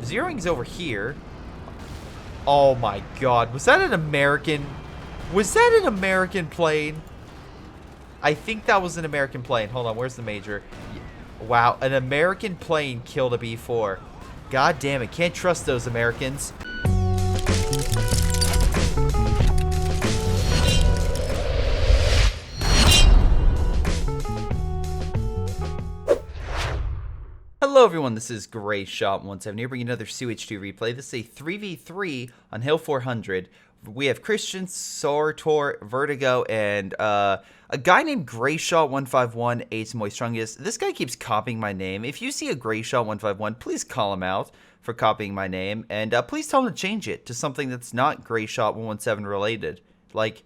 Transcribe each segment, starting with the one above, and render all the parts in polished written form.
Zeroing's over here. Oh my god. Was that an American? Was that an American plane? I think that was an American plane. Hold on, where's the major? Wow, an American plane killed a B4. God damn it, can't trust those Americans. Hello everyone, this is Greyshot17 here bringing another CH2 replay. This is a 3v3 on Hill 400. We have Christian, Sortor, Vertigo, and a guy named Greyshot151, Ace Moistrungus. This guy keeps copying my name. If you see a Greyshot151, please call him out for copying my name. And please tell him to change it to something that's not Greyshot117 related. Like,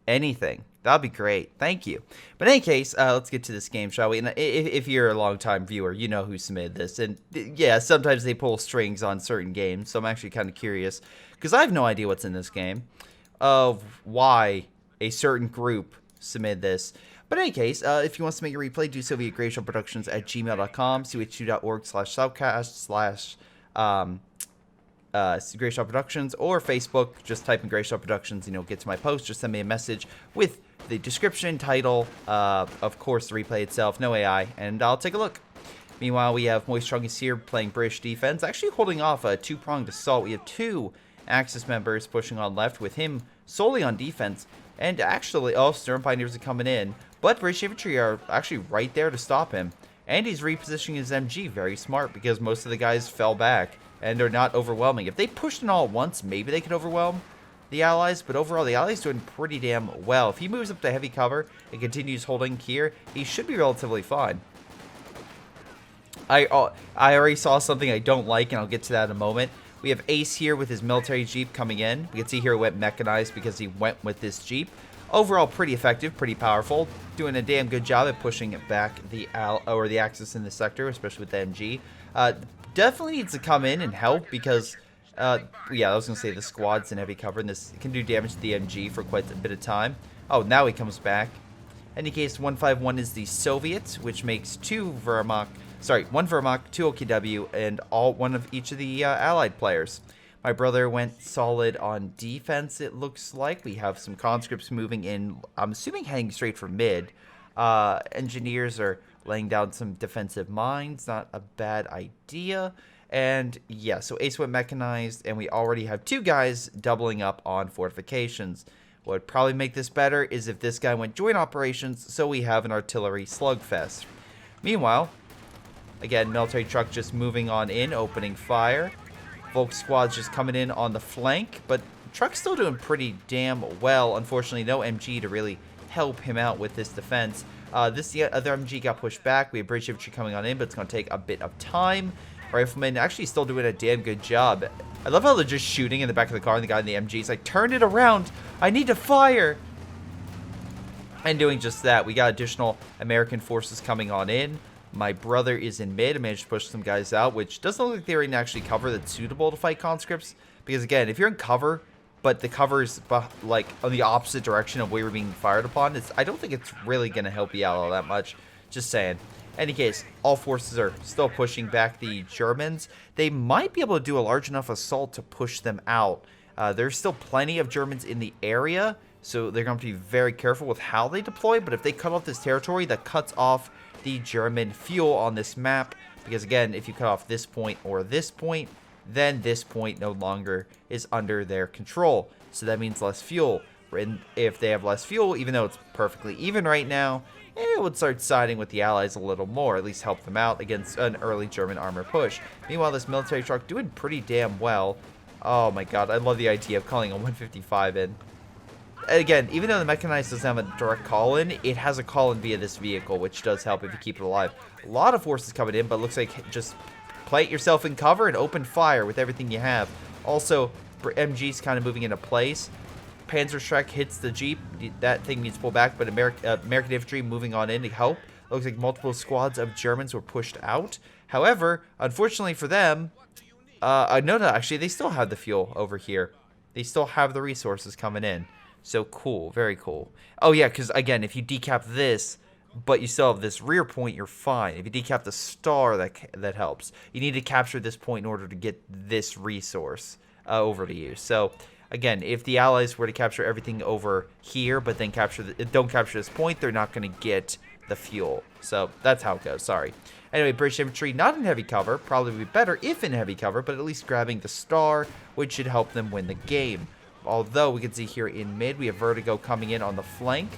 anything. That'd be great. Thank you. But in any case, let's get to this game, shall we? And if you're a long-time viewer, you know who submitted this. And yeah, sometimes they pull strings on certain games, so I'm actually kind of curious. Because I have no idea what's in this game of why a certain group submitted this. But in any case, if you want to submit your replay, do so via greyshotproductions@gmail.com, ch2.org/subcast/ Greyshot Productions, or Facebook, just type in Greyshot Productions and you'll get to my post. Just send me a message with the description, title, of course the replay itself, no AI, and I'll take a look. Meanwhile, we have Moistrungus here playing British defense, actually holding off a two-pronged assault. We have two Axis members pushing on left with him solely on defense, and actually, oh, Stern Pioneers are coming in, but British Infantry are actually right there to stop him, and he's repositioning his MG, very smart, because most of the guys fell back and are not overwhelming. If they pushed in all at once, maybe they could overwhelm the Allies, but overall, the Allies doing pretty damn well. If he moves up to heavy cover and continues holding here, he should be relatively fine. I already saw something I don't like, and I'll get to that in a moment. We have Ace here with his military Jeep coming in. We can see here he went mechanized because he went with this Jeep. Overall, pretty effective, pretty powerful. Doing a damn good job at pushing it back the Axis in the sector, especially with the MG. Definitely needs to come in and help because, yeah, I was going to say the squad's in heavy cover, and this can do damage to the MG for quite a bit of time. Oh, now he comes back. In any case, 151 is the Soviet, which makes one Wehrmacht, two OKW, and one of each of the Allied players. My brother went solid on defense, it looks like. We have some conscripts moving in, I'm assuming heading straight for mid. Engineers are laying down some defensive mines, not a bad idea. And yeah, so Ace went mechanized, and we already have two guys doubling up on fortifications. What would probably make this better is if this guy went joint operations, so we have an artillery slugfest. Meanwhile, again, military truck just moving on in, opening fire. Volk squad's just coming in on the flank, but truck's still doing pretty damn well. Unfortunately, no MG to really help him out with this defense. The other MG got pushed back. We have British Infantry coming on in, but it's going to take a bit of time. Rifleman actually still doing a damn good job. I love how they're just shooting in the back of the car, and the guy in the MG is like, turn it around. I need to fire. And doing just that, we got additional American forces coming on in. My brother is in mid. I managed to push some guys out, which doesn't look like they're in actually cover that's suitable to fight conscripts. Because again, if you're in cover, but the cover's like on the opposite direction of where you're being fired upon, I don't think it's really going to help you out all that much. Just saying. Any case, all forces are still pushing back the Germans. They might be able to do a large enough assault to push them out. There's still plenty of Germans in the area, so they're going to be very careful with how they deploy. But if they cut off this territory, that cuts off the German fuel on this map. Because again, if you cut off this point or this point, then this point no longer is under their control. So that means less fuel. And if they have less fuel, even though it's perfectly even right now, it would start siding with the Allies a little more, at least help them out against an early German armor push. Meanwhile, this military truck doing pretty damn well. Oh my god, I love the idea of calling a 155 in. Again, even though the mechanized doesn't have a direct call-in, it has a call-in via this vehicle, which does help if you keep it alive. A lot of forces coming in, but it looks like just plant yourself in cover and open fire with everything you have. Also, MG's kind of moving into place. Panzerschreck hits the Jeep. That thing needs to pull back, but American infantry moving on in to help. Looks like multiple squads of Germans were pushed out. However, unfortunately for them, no, actually, they still have the fuel over here. They still have the resources coming in. So cool, very cool. Oh yeah, because again, if you decap this, but you still have this rear point, you're fine. If you decap the star, that helps. You need to capture this point in order to get this resource over to you. So, again, if the allies were to capture everything over here, but then don't capture this point, they're not going to get the fuel. So, that's how it goes. Sorry. Anyway, British infantry, not in heavy cover. Probably would be better if in heavy cover, but at least grabbing the star, which should help them win the game. Although, we can see here in mid, we have Vertigo coming in on the flank.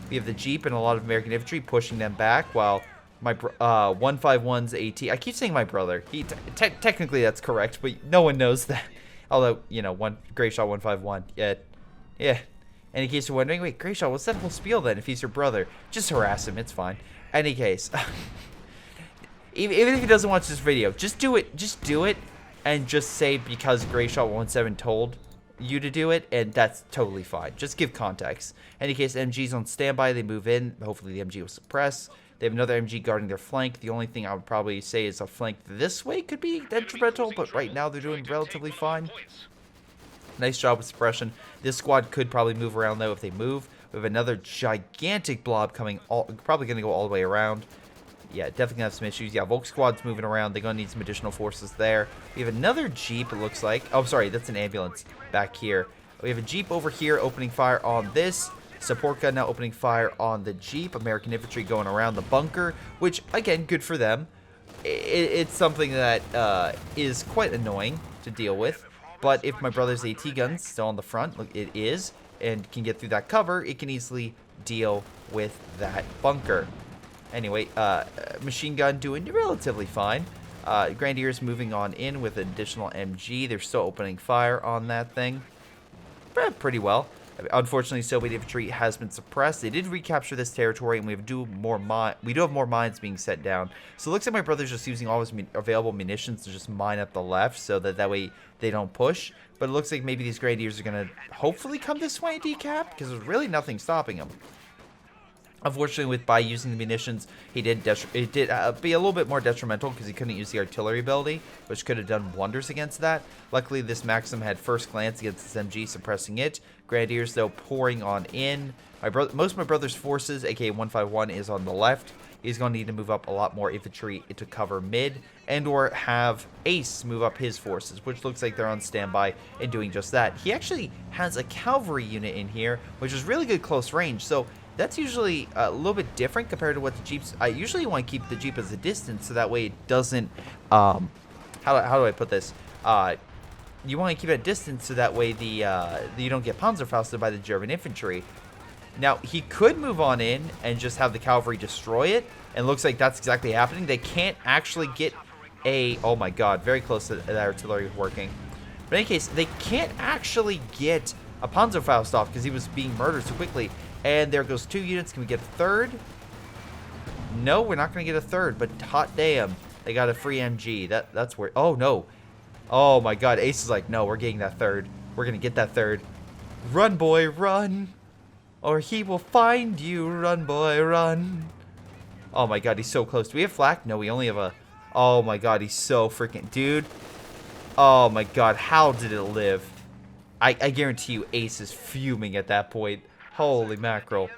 We have the Jeep and a lot of American infantry pushing them back, while my 151's AT... I keep saying my brother. Technically, that's correct, but no one knows that. Although, you know, Greyshot 151. Yeah. In case you're wondering, wait, Greyshot, what's that whole spiel then if he's your brother? Just harass him, it's fine. Any case... Even if he doesn't watch this video, just do it. Just do it, and just say because Greyshot17 told you to do it, and that's totally fine. Just give context. In any case, MG's on standby. They move in. Hopefully, the MG will suppress. They have another MG guarding their flank. The only thing I would probably say is a flank this way could be detrimental, but right now they're doing relatively fine. Nice job with suppression. This squad could probably move around though if they move. We have another gigantic blob coming, probably going to go all the way around. Yeah, definitely gonna have some issues. Yeah, Volk squad's moving around. They're gonna need some additional forces there. We have another Jeep, it looks like. Oh, sorry, that's an ambulance back here. We have a Jeep over here opening fire on this. Support gun now opening fire on the Jeep. American infantry going around the bunker, which, again, good for them. It's something that is quite annoying to deal with. But if my brother's AT gun's still on the front, look, it is, and can get through that cover, it can easily deal with that bunker. Anyway, machine gun doing relatively fine. Grenadiers moving on in with an additional MG. They're still opening fire on that thing. Pretty well. Unfortunately, Soviet infantry has been suppressed. They did recapture this territory, and we do have more mines being set down. So it looks like my brother's just using all his available munitions to just mine up the left, so that way they don't push. But it looks like maybe these Grenadiers are going to hopefully come this way and decap, because there's really nothing stopping them. Unfortunately, by using the munitions, it did be a little bit more detrimental because he couldn't use the artillery ability, which could have done wonders against that. Luckily, this Maxim had first glance against this MG, suppressing it. Grenadiers, though, pouring on in. Most of my brother's forces, aka 151, is on the left. He's going to need to move up a lot more infantry to cover mid, and or have Ace move up his forces, which looks like they're on standby and doing just that. He actually has a cavalry unit in here, which is really good close range, so that's usually a little bit different compared to what the Jeeps... I usually want to keep the Jeep as a distance, so that way it doesn't... how do I put this? You want to keep it at distance, so that way you don't get Panzerfausted by the German infantry. Now, he could move on in and just have the cavalry destroy it, and looks like that's exactly happening. They can't actually get a... Oh my god, very close to the artillery working. But in any case, they can't actually get a Panzerfaust off because he was being murdered so quickly. And there goes 2 units. Can we get a third? No, we're not going to get a third, but hot damn, they got a free MG. That's where... Oh, no. Oh, my God. Ace is like, no, we're getting that third. We're going to get that third. Run, boy, run. Or he will find you. Run, boy, run. Oh, my God, he's so close. Do we have flak? No, we only have a... Oh, my God, he's so freaking... Dude. Oh, my God, how did it live? I guarantee you Ace is fuming at that point. Holy mackerel.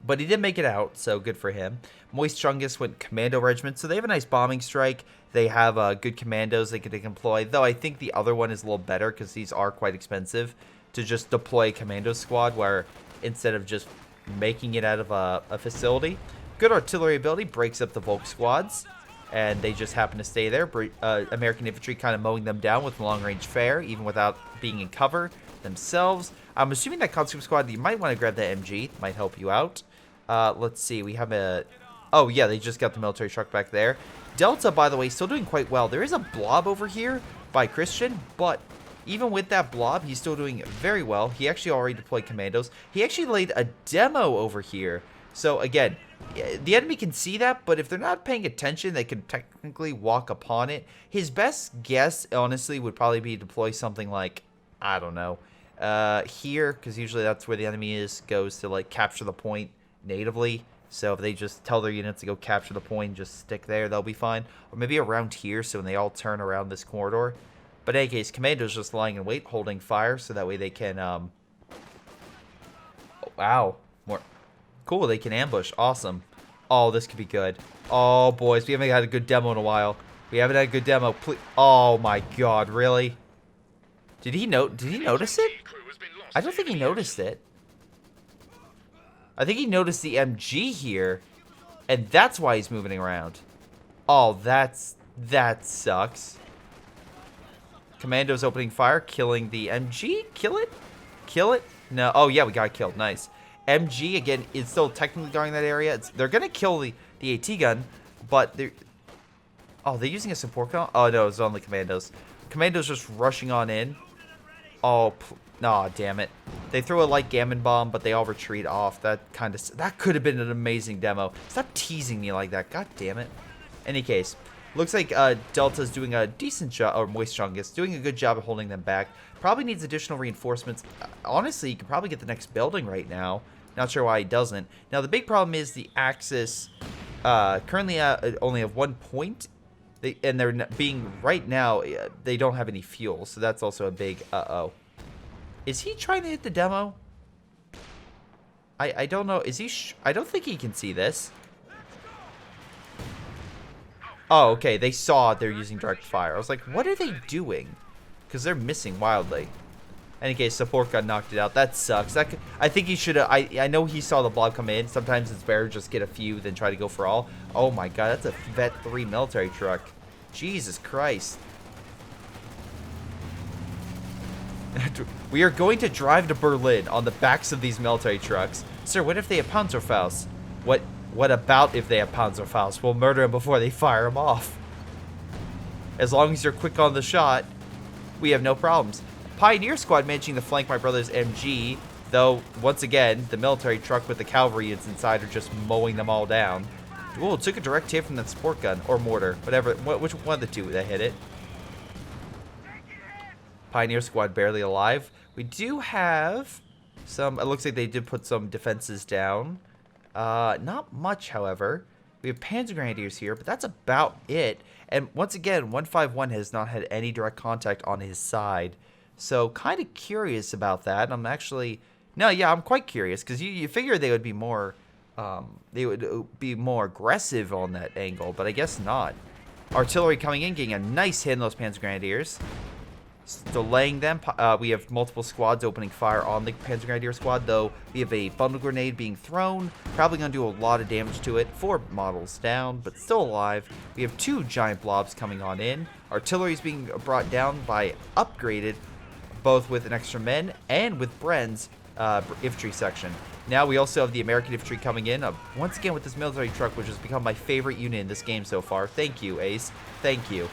But he did make it out, so good for him. Moist Chungus went commando regiment, so they have a nice bombing strike. They have good commandos they can employ, though I think the other one is a little better because these are quite expensive to just deploy a commando squad, where instead of just making it out of a facility. Good artillery ability, breaks up the Volk squads, and they just happen to stay there. American infantry kind of mowing them down with long-range fire, even without being in cover themselves. I'm assuming that conscript squad, you might want to grab that MG. Might help you out. Let's see. We have a... Oh, yeah, they just got the military truck back there. Delta, by the way, still doing quite well. There is a blob over here by Christian, but even with that blob, he's still doing very well. He actually already deployed commandos. He actually laid a demo over here. So, again, the enemy can see that, but if they're not paying attention, they can technically walk upon it. His best guess, honestly, would probably be deploy something like, I don't know, here, because usually that's where the enemy goes to, like, capture the point natively. So if they just tell their units to go capture the point and just stick there, they'll be fine. Or maybe around here, so when they all turn around this corridor. But in any case, commandos just lying in wait, holding fire, so that way they can, wow. More cool. They can ambush. Awesome. Oh, this could be good. Oh, boys. We haven't had a good demo in a while. We haven't had a good demo. Please. Oh, my God. Really? Did he notice it? I don't think he noticed it. I think he noticed the MG here. And that's why he's moving around. Oh, that sucks. Commando's opening fire, killing the MG. Kill it? Kill it? No. Oh, yeah, we got killed. Nice. MG, again, is still technically guarding that area. They're going to kill the AT gun, but they're... Oh, they're using a support gun? Oh, no, it's only Commandos. Commandos just rushing on in. Oh, nah, damn it. They throw a light gammon bomb, but they all retreat off. That could have been an amazing demo. Stop teasing me like that. God damn it. Any case, looks like Delta's doing a decent job, or Moistchungus, doing a good job of holding them back. Probably needs additional reinforcements. Honestly, he could probably get the next building right now. Not sure why he doesn't. Now, the big problem is the Axis currently only have 1 point. And they're being, right now, they don't have any fuel. So that's also a big uh-oh. Is he trying to hit the demo? I don't know. Is he... I don't think he can see this. Oh, okay. They saw they're using direct fire. I was like, what are they doing? Because they're missing wildly. In any case, support got knocked it out. That sucks. I think he should have... I know he saw the blob come in. Sometimes it's better just get a few than try to go for all. Oh my God, that's a Vet 3 military truck. Jesus Christ. We are going to drive to Berlin on the backs of these military trucks. Sir, what if they have Panzerfaust? What about if they have Panzerfaust? We'll murder them before they fire them off. As long as you're quick on the shot, we have no problems. Pioneer Squad managing to flank my brother's MG, though, once again, the military truck with the cavalry units inside are just mowing them all down. Oh, it took a direct hit from that support gun, or mortar, whatever. Which one of the two that hit it? Pioneer Squad barely alive. We do have some, it looks like they did put some defenses down. Not much, however. We have Panzer Grenadiers here, but that's about it. And once again, 151 has not had any direct contact on his side. So, kind of curious about that. I'm actually... No, yeah, I'm quite curious, because you figure they would be more... they would be more aggressive on that angle, but I guess not. Artillery coming in, getting a nice hit on those Panzer Grenadiers. Delaying them. We have multiple squads opening fire on the Panzer Grenadier squad, though we have a bundle grenade being thrown. Probably going to do a lot of damage to it. 4 models down, but still alive. We have 2 giant blobs coming on in. Artillery is being brought down by upgraded, both with an extra men and with Bren's infantry section. Now we also have the American infantry coming in, once again with this military truck, which has become my favorite unit in this game so far. Thank you, Ace. Thank you.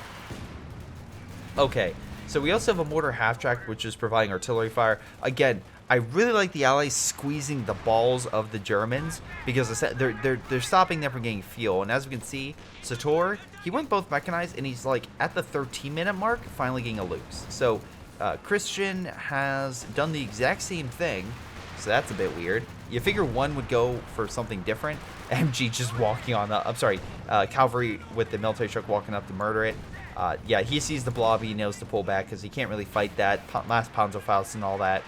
Okay. So we also have a mortar half-track, which is providing artillery fire. Again, I really like the Allies squeezing the balls of the Germans because they're stopping them from getting fuel. And as we can see, Sator, he went both mechanized, and he's like at the 13-minute mark, finally getting a lose. So Christian has done the exact same thing, so that's a bit weird. You figure one would go for something different. MG just walking on the, I'm sorry, cavalry with the military truck walking up to murder it. Yeah, he sees the blob, he knows to pull back because he can't really fight that. Last Panzerfaust and all that.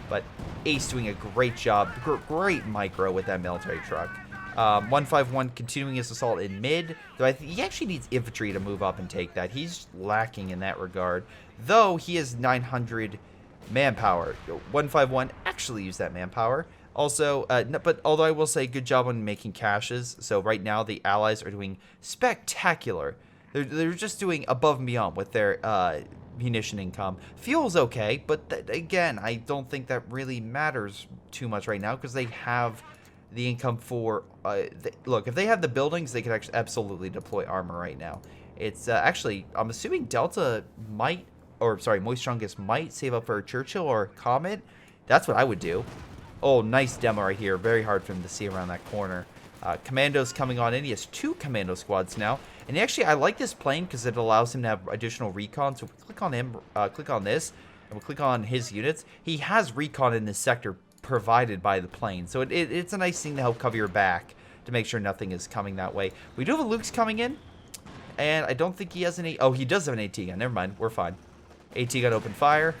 But Ace doing a great job. Great micro with that military truck. 151 continuing his assault in mid. Though I think he actually needs infantry to move up and take that. He's lacking in that regard. Though he has 900 manpower. 151 actually used that manpower. Also, but although I will say good job on making caches. So right now the Allies are doing spectacular. They're just doing above and beyond with their munition income. Fuel's okay, but again, I don't think that really matters too much right now because they have the income for... look, if they have the buildings, they could actually absolutely deploy armor right now. It's actually, I'm assuming Delta might, or sorry, Moistchungus might save up for a Churchill or Comet. That's what I would do. Oh, nice demo right here. Very hard for him to see around that corner. Commandos coming on in. He has 2 commando squads now. And actually, I like this plane because it allows him to have additional recon. So if we click on him, click on this, and we click on his units. He has recon in this sector provided by the plane. So it's a nice thing to help cover your back to make sure nothing is coming that way. We do have a Luke's coming in. And I don't think he has any... Oh, he does have an AT gun. Never mind. We're fine. AT gun open fire.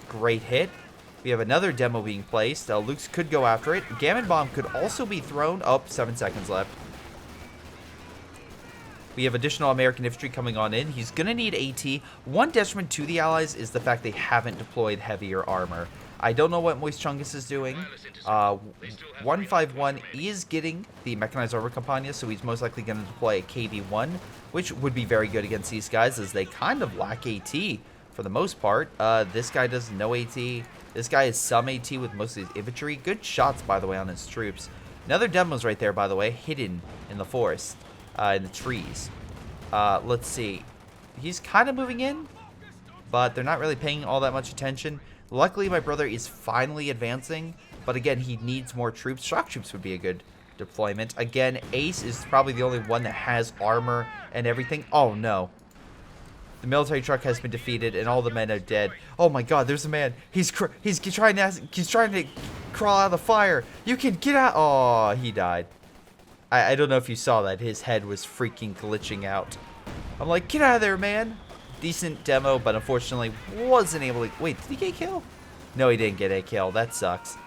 Great hit. We have another demo being placed. Luke's could go after it. Gammon Bomb could also be thrown. Oh, 7 seconds left. We have additional American infantry coming on in. He's going to need AT. One detriment to the Allies is the fact they haven't deployed heavier armor. I don't know what Moist Chungus is doing. 151 is getting the Mechanized Armor Campagna, so he's most likely going to deploy a KV-1, which would be very good against these guys as they kind of lack AT for the most part. This guy does no AT. This guy has some AT with most of his infantry. Good shots, by the way, on his troops. Another demo's right there, by the way, hidden in the forest, in the trees. Let's see. He's kind of moving in, but they're not really paying all that much attention. Luckily, my brother is finally advancing, but again, he needs more troops. Shock troops would be a good deployment. Again, Ace is probably the only one that has armor and everything. Oh, no. The military truck has been defeated, and all the men are dead. Oh my God, there's a man. He's trying to crawl out of the fire. You can get out. Oh, he died. I don't know if you saw that. His head was freaking glitching out. I'm like, get out of there, man. Decent demo, but unfortunately wasn't able to... Wait, did he get a kill? No, he didn't get a kill. That sucks.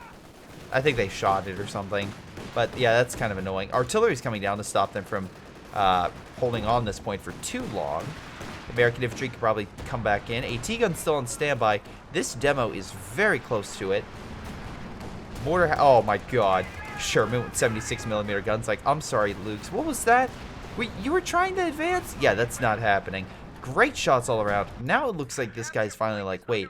I think they shot it or something. But yeah, that's kind of annoying. Artillery's coming down to stop them from holding on this point for too long. American infantry could probably come back in. AT gun's still on standby. This demo is very close to it. Mortar... Oh my God. Sherman with 76mm guns. Like, I'm sorry, Luke's. What was that? Wait, you were trying to advance? Yeah, that's not happening. Great shots all around. Now it looks like this guy's finally like, wait,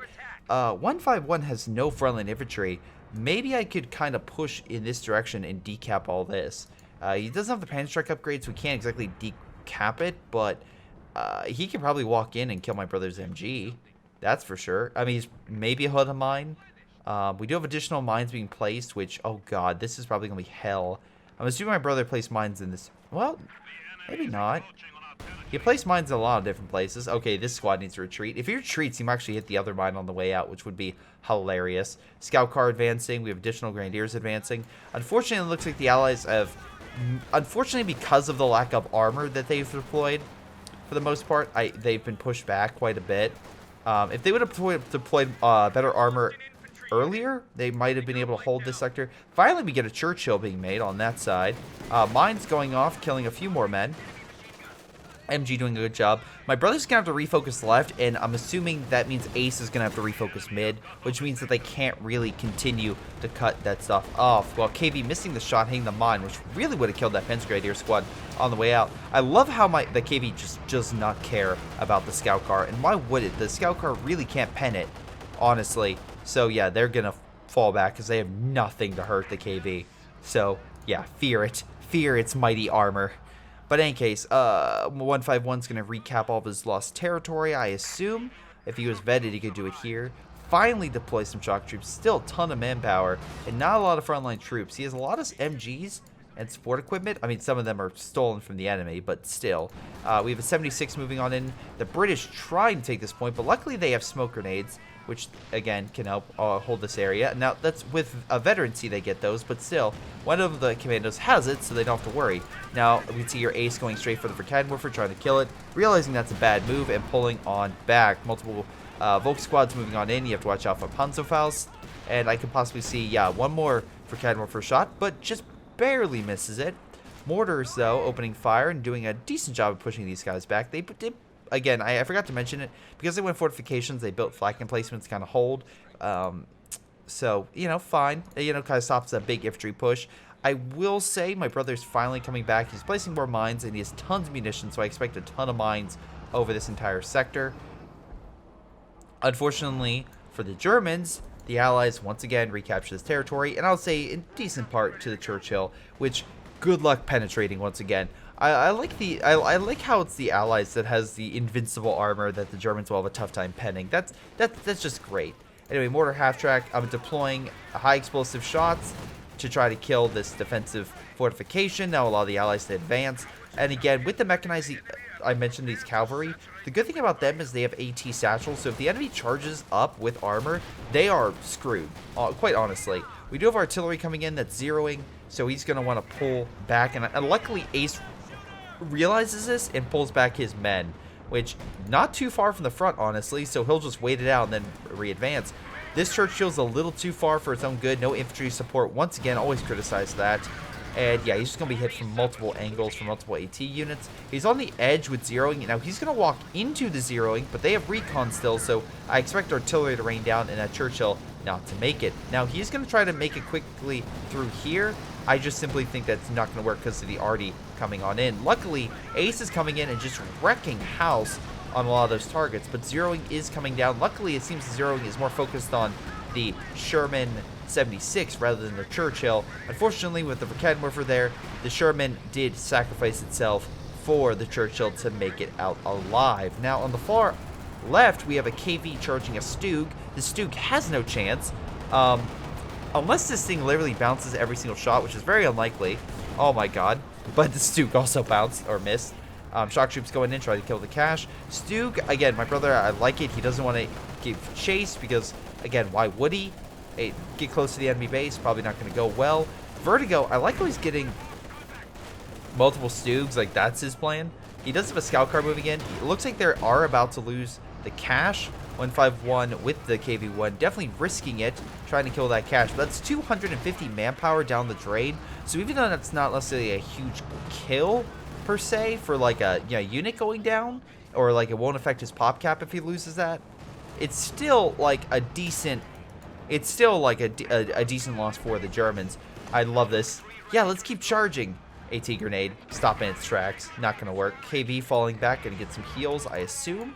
151 has no frontline infantry. Maybe I could kind of push in this direction and decap all this. He doesn't have the PyroShark upgrade, so we can't exactly decap it, but he could probably walk in and kill my brother's MG. That's for sure. I mean, he's maybe a HUD of mine. We do have additional mines being placed, which, oh God, this is probably going to be hell. I'm assuming my brother placed mines in this. Well, maybe not. He placed mines in a lot of different places. Okay, this squad needs to retreat. If he retreats, he might actually hit the other mine on the way out, which would be hilarious. Scout car advancing. We have additional Grenadiers advancing. Unfortunately, it looks like the Allies have... Unfortunately, because of the lack of armor that they've deployed, for the most part, they've been pushed back quite a bit. If they would have deployed better armor earlier, they might have been able to hold this sector. Finally, we get a Churchill being made on that side. Mines going off, killing a few more men. MG doing a good job. My brother's going to have to refocus left, and I'm assuming that means Ace is going to have to refocus mid, which means that they can't really continue to cut that stuff off. Well, KV missing the shot, hitting the mine, which really would have killed that Fence Grenadier squad on the way out. I love how the KV just does not care about the scout car, and why would it? The scout car really can't pen it, honestly. So, yeah, they're going to fall back because they have nothing to hurt the KV. So, yeah, fear it. Fear its mighty armor. But in any case, 151's going to recap all of his lost territory, I assume. If he was vetted, he could do it here. Finally deploy some shock troops. Still a ton of manpower and not a lot of frontline troops. He has a lot of MGs and support equipment. I mean, some of them are stolen from the enemy, but still. We have a 76 moving on in. The British trying to take this point, but luckily they have smoke grenades, which, again, can help hold this area. Now, that's with a veterancy they get those, but still, one of the commandos has it, so they don't have to worry. Now, we can see your Ace going straight for the Verkeidenwerfer, trying to kill it, realizing that's a bad move, and pulling on back. Multiple Volk squads moving on in. You have to watch out for Panzerfaust, and I can possibly see, yeah, one more Verkeidenwerfer shot, but just barely misses it. Mortars, though, opening fire and doing a decent job of pushing these guys back. They did... Again, I forgot to mention it, because they went fortifications, they built flank emplacements to kind of hold. So, you know, fine. You know, kind of stops that big infantry push. I will say my brother's finally coming back. He's placing more mines, and he has tons of munitions, so I expect a ton of mines over this entire sector. Unfortunately, for the Germans, the Allies once again recapture this territory, and I'll say in decent part to the Churchill, which, good luck penetrating once again. I like how it's the Allies that has the invincible armor that the Germans will have a tough time penning. That's just great. Anyway, mortar half track. I'm deploying high explosive shots to try to kill this defensive fortification. Now allow the Allies to advance. And again, with the mechanized, I mentioned these cavalry. The good thing about them is they have AT satchels. So if the enemy charges up with armor, they are screwed. Quite honestly, we do have artillery coming in that's zeroing, so he's going to want to pull back. And luckily, Ace realizes this and pulls back his men, which not too far from the front, honestly, so he'll just wait it out and then re-advance. This Churchill's a little too far for its own good. No infantry support. Once again, always criticize that. And yeah, he's just going to be hit from multiple angles, from multiple AT units. He's on the edge with zeroing. Now, he's going to walk into the zeroing, but they have recon still, so I expect artillery to rain down and that Churchill not to make it. Now, he's going to try to make it quickly through here. I just simply think that's not going to work because of the arty coming on in. Luckily, Ace is coming in and just wrecking house on a lot of those targets, but zeroing is coming down. Luckily, it seems the zeroing is more focused on the Sherman 76 rather than the Churchill. Unfortunately, with the Verkehrwerfer there, the Sherman did sacrifice itself for the Churchill to make it out alive. Now, on the far left, we have a KV charging a Stug. The Stug has no chance, unless this thing literally bounces every single shot, which is very unlikely. Oh my god. But the Stug also bounced, or missed. Shock troops going in, trying to kill the cache. Stug, again, my brother, I like it. He doesn't want to give chase because, again, why would he? Get close to the enemy base, probably not going to go well. Vertigo, I like how he's getting multiple Stugs, like that's his plan. He does have a scout car moving in. It looks like they are about to lose the cache. 151 with the KV-1, definitely risking it, trying to kill that cache. But that's 250 manpower down the drain. So even though that's not necessarily a huge kill per se for like a unit going down, or like it won't affect his pop cap if he loses that, it's still like a decent. It's still like a decent loss for the Germans. I love this. Yeah, let's keep charging. AT grenade, stop in its tracks. Not going to work. KV falling back, going to get some heals, I assume.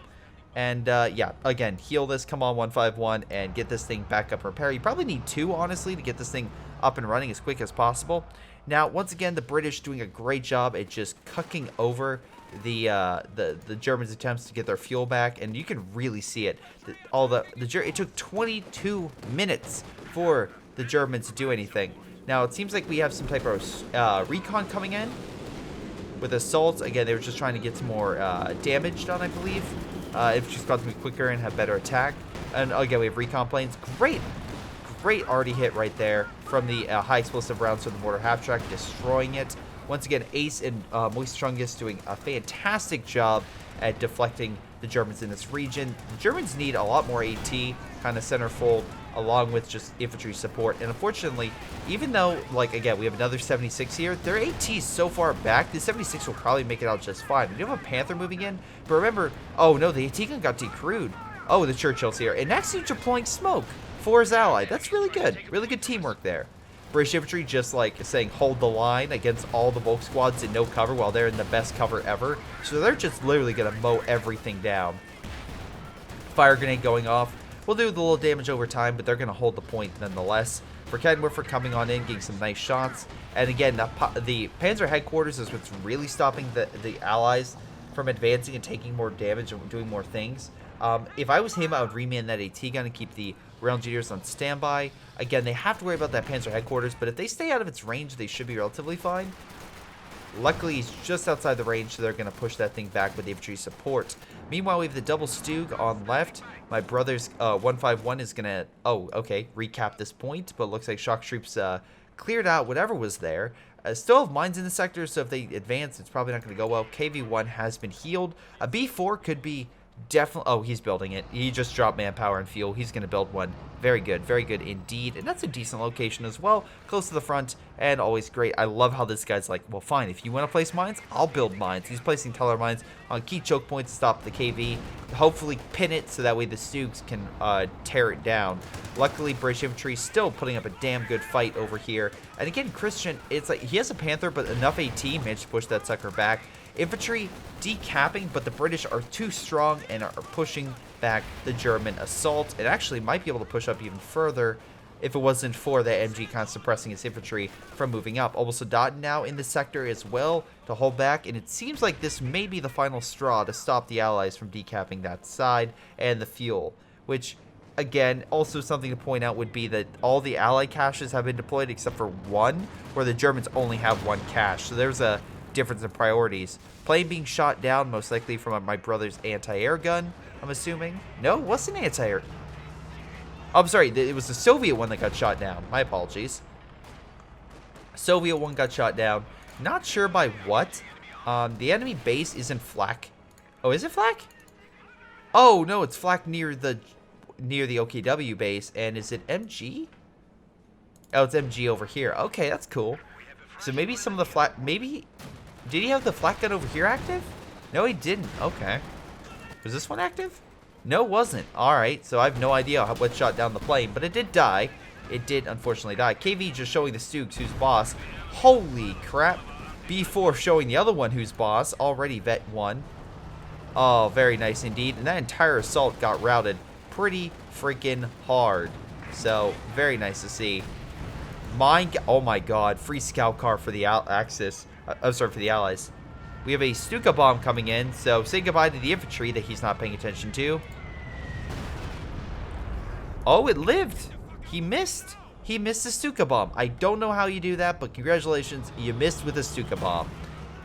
And yeah, again, heal this. Come on, 151, and get this thing back up and repair. You probably need 2, honestly, to get this thing up and running as quick as possible. Now, once again, the British doing a great job at just cucking over the Germans' attempts to get their fuel back, and you can really see it. It took 22 minutes for the Germans to do anything. Now it seems like we have some type of recon coming in with assaults. Again, they were just trying to get some more damage done, I believe. Infantry's about to be quicker and have better attack. And again, we have recon planes. Great arty hit right there from the high explosive rounds from the mortar half track, destroying it. Once again, Ace and Moist Chungus doing a fantastic job at deflecting the Germans in this region. The Germans need a lot more AT, kind of centerfold, along with just infantry support. And unfortunately, even though, like, again, we have another 76 here, their AT is so far back, the 76 will probably make it out just fine. We do have a Panther moving in, but remember, oh no, the AT gun got decrewed. Oh, the Churchill's here. And next he's deploying smoke for his ally. That's really good. Really good teamwork there. British infantry just like saying hold the line against all the Volk squads in no cover while they're in the best cover ever. So they're just literally going to mow everything down. Fire grenade going off. We'll do the little damage over time, but they're going to hold the point nonetheless. Verkehrwerfer coming on in, getting some nice shots. And again, the Panzer headquarters is what's really stopping the Allies from advancing and taking more damage and doing more things. If I was him, I would reman that AT gun and keep the round engineers on standby. Again, they have to worry about that Panzer headquarters, but if they stay out of its range, they should be relatively fine. Luckily, he's just outside the range, so they're going to push that thing back with infantry support. Meanwhile, we have the double Stug on left. My brother's 151 is going to, recap this point, but it looks like shock troops cleared out whatever was there. Still have mines in the sector, so if they advance, it's probably not going to go well. KV-1 has been healed. A B4 could be definitely... Oh, he's building it. He just dropped manpower and fuel. He's going to build one. Very good indeed. And that's a decent location as well. Close to the front and always great. I love how this guy's like, well, fine. If you want to place mines, I'll build mines. He's placing teller mines on key choke points to stop the KV. Hopefully pin it so that way the Stugs can tear it down. Luckily, British infantry still putting up a damn good fight over here. And again, Christian, it's like he has a Panther, but enough AT managed to push that sucker back. Infantry decapping, but the British are too strong and are pushing back the German assault. It actually might be able to push up even further if it wasn't for the MG kind of suppressing its infantry from moving up. Almost Dot now in the sector as well to hold back, and it seems like this may be the final straw to stop the Allies from decapping that side and the fuel, which again, also something to point out would be that all the Ally caches have been deployed except for one, where the Germans only have one cache. So there's a difference in priorities. Plane being shot down, most likely from my brother's anti-air gun, I'm assuming. No, it wasn't anti-air. Oh, I'm sorry, it was the Soviet one that got shot down. My apologies. Soviet one got shot down. Not sure by what. The enemy base isn't flak. Oh, is it flak? Oh, no, it's flak near the... near the OKW base. And is it MG? Oh, it's MG over here. Okay, that's cool. So maybe some of the flat... Maybe... Did he have the flat gun over here active? No, he didn't. Okay. Was this one active? No, it wasn't. Alright, so I have no idea what shot down the plane. But it did die. It did, unfortunately, die. KV just showing the Stooks who's boss. Holy crap. B4 showing the other one who's boss. Already vet 1. Oh, very nice indeed. And that entire assault got routed pretty freaking hard. So, very nice to see. Oh my god. Free scout car for the Axis. For the Allies. We have a Stuka bomb coming in. So, say goodbye to the infantry that he's not paying attention to. Oh, it lived. He missed. He missed the Stuka bomb. I don't know how you do that, but congratulations. You missed with a Stuka bomb.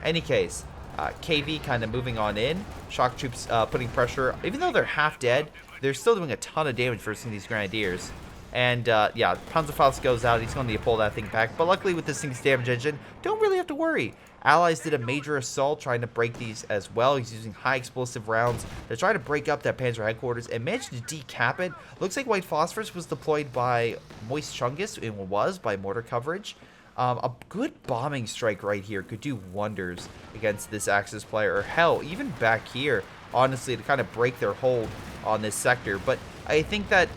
Any case, KV kind of moving on in. Shock troops putting pressure. Even though they're half dead, they're still doing a ton of damage versus these Grenadiers. And, yeah, Panzerfaust goes out. He's going to need to pull that thing back. But luckily, with this thing's damage engine, don't really have to worry. Allies did a major assault trying to break these as well. He's using high explosive rounds to try to break up that Panzer headquarters and managed to decap it. Looks like White Phosphorus was deployed by Moist Chungus. It was by mortar coverage. A good bombing strike right here could do wonders against this Axis player. Or hell, even back here, honestly, to kind of break their hold on this sector. But I think that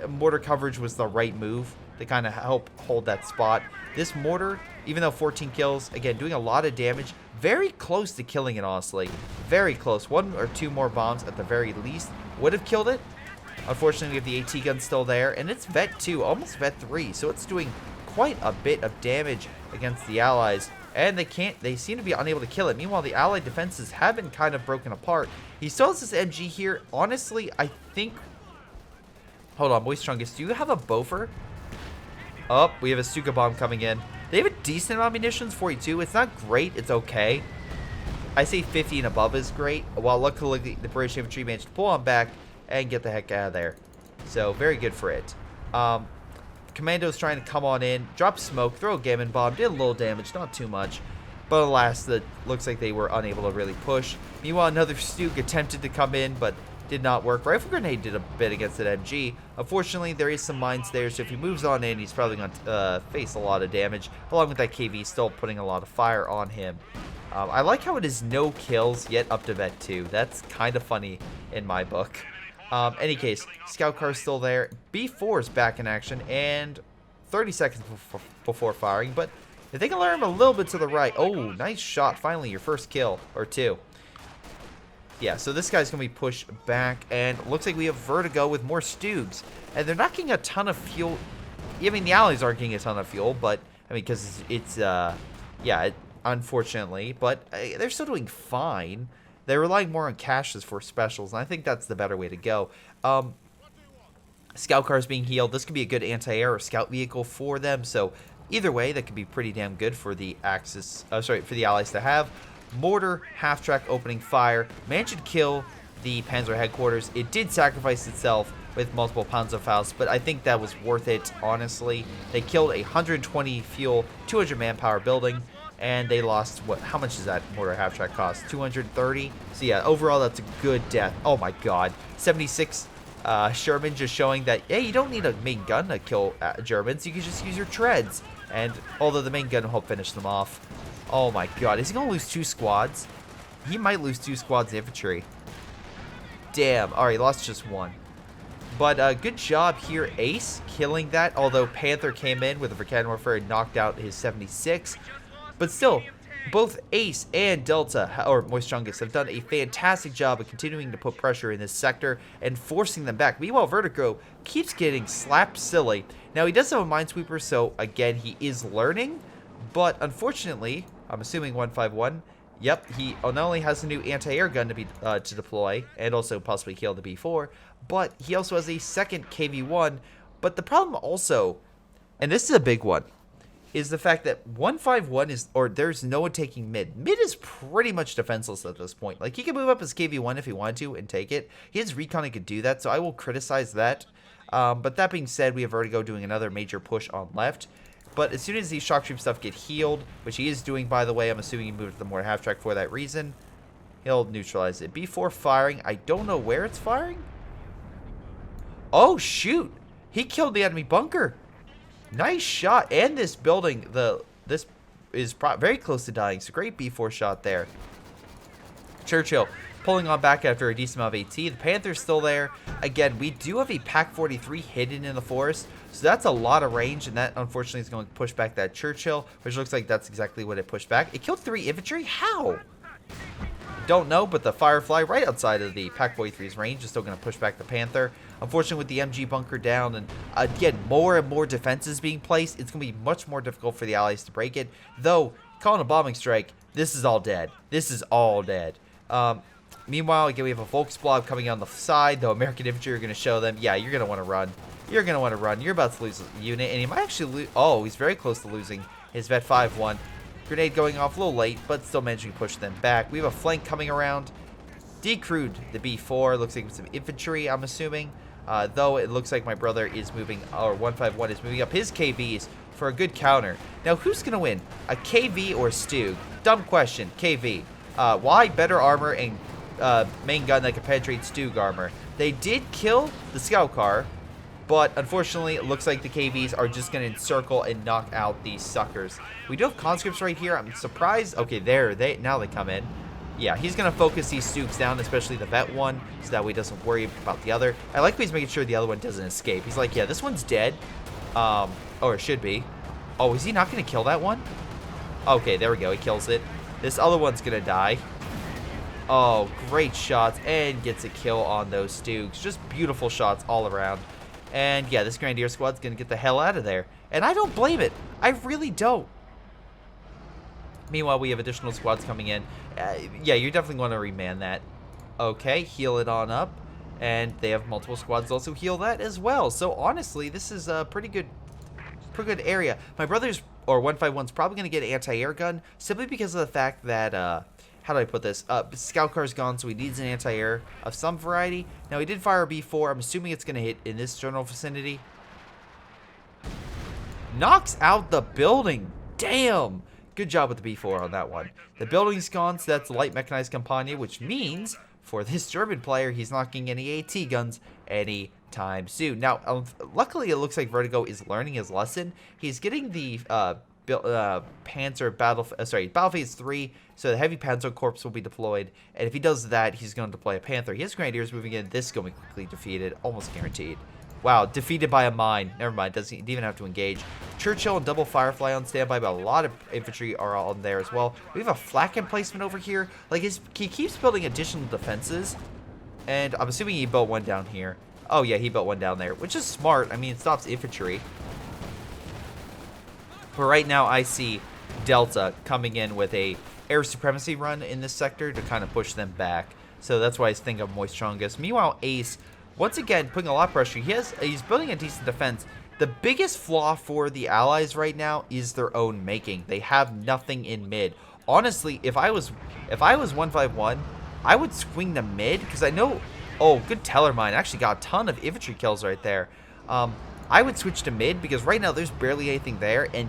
mortar coverage was the right move to kind of help hold that spot. This mortar, even though 14 kills, again, doing a lot of damage, very close to killing it, honestly. Very close. 1 or 2 more bombs at the very least would have killed it. Unfortunately, we have the AT gun still there, and it's vet 2, almost vet 3, so it's doing quite a bit of damage against the Allies. And they seem to be unable to kill it. Meanwhile, the Allied defenses have been kind of broken apart. He still has this MG here. Honestly, I think... Hold on, Moist Chungus, do you have a Bofer? Oh, we have a Stuka bomb coming in. They have a decent amount of munitions, 42. It's not great, it's okay. I say 50 and above is great. While luckily the British infantry managed to pull on back and get the heck out of there. So, very good for it. Commando's trying to come on in, drop smoke, throw a gammon bomb, did a little damage, not too much. But alas, that looks like they were unable to really push. Meanwhile, another Stuk attempted to come in, but did not work. Rifle grenade did a bit against that MG. Unfortunately, there is some mines there, so if he moves on in, he's probably going to face a lot of damage. Along with that KV still putting a lot of fire on him. I like how it is no kills, yet up to vet 2. That's kind of funny in my book. Any case, scout car is still there. B4 is back in action, and 30 seconds before firing, but if they can lure him a little bit to the right. Oh, nice shot. Finally, your first kill, or 2. Yeah, so this guy's going to be pushed back, and looks like we have Vertigo with more Stugs. And they're not getting a ton of fuel. I mean, the Allies aren't getting a ton of fuel, but, I mean, because it's unfortunately, but they're still doing fine. They're relying more on caches for specials, and I think that's the better way to go. Scout cars being healed. This could be a good anti-air or scout vehicle for them, so either way, that could be pretty damn good for the for the Allies to have. Mortar, half-track opening fire, managed to kill the Panzer headquarters. It did sacrifice itself with multiple Panzerfaust, but I think that was worth it, honestly. They killed a 120 fuel, 200 manpower building, and they lost, how much does that mortar half-track cost? 230? So yeah, overall, that's a good death. Oh my god. 76 Sherman just showing that, hey, you don't need a main gun to kill Germans. You can just use your treads. And although the main gun will help finish them off. Oh my god, is he going to lose 2 squads? He might lose 2 squads infantry. Damn, alright, he lost just 1. But good job here, Ace, killing that. Although Panther came in with a Vercan Warfare and knocked out his 76. But still, both Ace and Delta, or Moist Chungus, have done a fantastic job of continuing to put pressure in this sector and forcing them back. Meanwhile, Vertigo keeps getting slapped silly. Now, he does have a Minesweeper, so again, he is learning. But unfortunately, I'm assuming 151. Yep, he not only has a new anti-air gun to deploy, and also possibly kill the B4, but he also has a second KV-1. But the problem also, and this is a big one, is the fact that 151 there's no one taking mid. Mid is pretty much defenseless at this point. Like, he can move up his KV-1 if he wanted to and take it. He has recon and could do that, so I will criticize that. But that being said, we have Vertigo doing another major push on left. But as soon as these shock troop stuff get healed, which he is doing, by the way, I'm assuming he moved to the more half-track for that reason, he'll neutralize it. B4 firing. I don't know where it's firing. Oh, shoot. He killed the enemy bunker. Nice shot. And this building, this is very close to dying. So great B4 shot there. Churchill pulling on back after a decent amount of AT. The Panther's still there. Again, we do have a Pak-43 hidden in the forest. So that's a lot of range. And that, unfortunately, is going to push back that Churchill. Which looks like that's exactly what it pushed back. It killed 3 infantry? How? Don't know, but the Firefly right outside of the Pak-43's range is still going to push back the Panther. Unfortunately, with the MG bunker down and, again, more and more defenses being placed, it's going to be much more difficult for the Allies to break it. Though, calling a bombing strike, this is all dead. This is all dead. Meanwhile, again, we have a Volksblob coming on the side. The American infantry are going to show them, yeah, you're going to want to run. You're going to want to run. You're about to lose a unit, and he might actually lose. Oh, he's very close to losing his Vet 5-1. Grenade going off a little late, but still managing to push them back. We have a flank coming around. Decrewed the B4. Looks like some infantry, I'm assuming. Though it looks like my brother is moving, or 151 is moving up his KVs for a good counter. Now, who's going to win? A KV or a Stug? Dumb question. KV. Why? Better armor and main gun that can penetrate Stug armor. They did kill the scout car, but unfortunately, it looks like the KVs are just going to encircle and knock out these suckers. We do have conscripts right here. I'm surprised. Okay, now they come in. Yeah, he's going to focus these Stugs down, especially the vet one, so that way he doesn't worry about the other. I like how he's making sure the other one doesn't escape. He's like, yeah, this one's dead. Or it should be. Oh, is he not going to kill that one? Okay, there we go. He kills it. This other one's going to die. Oh, great shots, and gets a kill on those Stugs. Just beautiful shots all around. And yeah, this Grenadier squad's going to get the hell out of there. And I don't blame it. I really don't. Meanwhile, we have additional squads coming in. Yeah, you're definitely going to remand that. Okay, heal it on up. And they have multiple squads also heal that as well. So honestly, this is a pretty good area. My brother's, or 151's, probably going to get an anti-air gun simply because of the fact that, how do I put this? Scout car's gone, so he needs an anti-air of some variety. Now, he did fire a B4. I'm assuming it's going to hit in this general vicinity. Knocks out the building. Damn. Good job with the B4 on that one. The building's gone, so that's light mechanized Campania, which means for this German player, he's not getting any AT guns anytime soon. Now, luckily, it looks like Vertigo is learning his lesson. He's getting the Panzer Battle Phase 3, so the heavy Panzer Corps will be deployed, and if he does that, he's going to deploy a Panther. He has Grenadiers moving in. This is going to be quickly defeated, almost guaranteed. Wow, defeated by a mine. Never mind, doesn't even have to engage. Churchill and double Firefly on standby, but a lot of infantry are on there as well. We have a flak emplacement over here. Like, he keeps building additional defenses, and I'm assuming he built one down here. Oh yeah, he built one down there, which is smart. I mean, it stops infantry. But right now, I see Delta coming in with a air supremacy run in this sector to kind of push them back. So that's why I think of Moistrongus. Meanwhile, Ace, once again, putting a lot of pressure. He's building a decent defense. The biggest flaw for the Allies right now is their own making. They have nothing in mid. Honestly, if I was 151, I would swing to mid because I know. Oh, good teller mine. Actually got a ton of infantry kills right there. I would switch to mid because right now there's barely anything there, and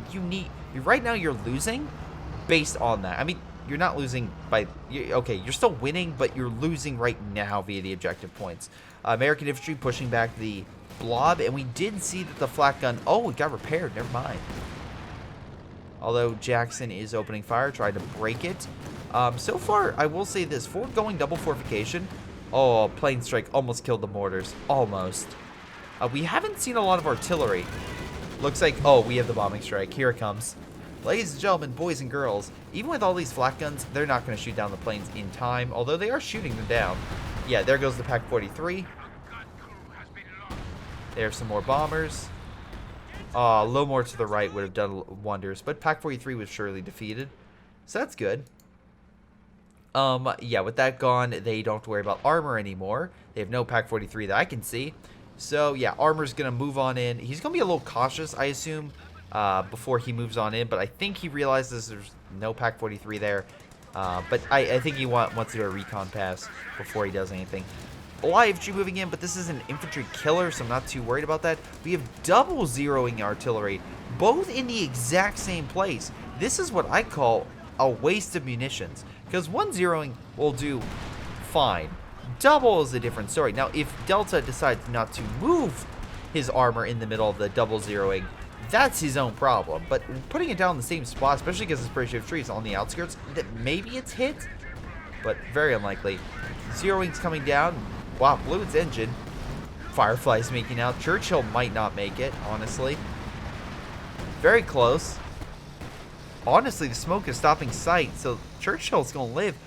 right now you're losing based on that. I mean, you're not losing by, okay, you're still winning, but you're losing right now via the objective points. American infantry pushing back the blob, and we did see that the flak gun, oh, it got repaired, never mind. Although Jackson is opening fire, trying to break it. So far, I will say this, for going double fortification, oh, plane strike almost killed the mortars, almost. We haven't seen a lot of artillery. Looks like, oh, we have the bombing strike, here it comes. Ladies and gentlemen, boys and girls, even with all these flak guns, they're not going to shoot down the planes in time, although they are shooting them down. Yeah, there goes the Pak-43. There's some more bombers. A little more to the right would have done wonders, but Pak-43 was surely defeated, so that's good. Yeah, with that gone, they don't have to worry about armor anymore. They have no Pak-43 that I can see. So, yeah, armor's going to move on in. He's going to be a little cautious, I assume, before he moves on in, but I think he realizes there's no Pak-43 there. But I think he wants to do a recon pass before he does anything. A lot of infantry moving in, but this is an infantry killer, so I'm not too worried about that. We have double zeroing artillery, both in the exact same place. This is what I call a waste of munitions, because one zeroing will do fine, double is a different story. Now, if Delta decides not to move his armor in the middle of the double zeroing, that's his own problem. But putting it down in the same spot, especially because this British infantry is on the outskirts, that maybe it's hit, but very unlikely. Zeroing's coming down. Wow, blew its engine. Firefly's making out. Churchill might not make it, honestly. Very close. Honestly, the smoke is stopping sight, so Churchill's going to live.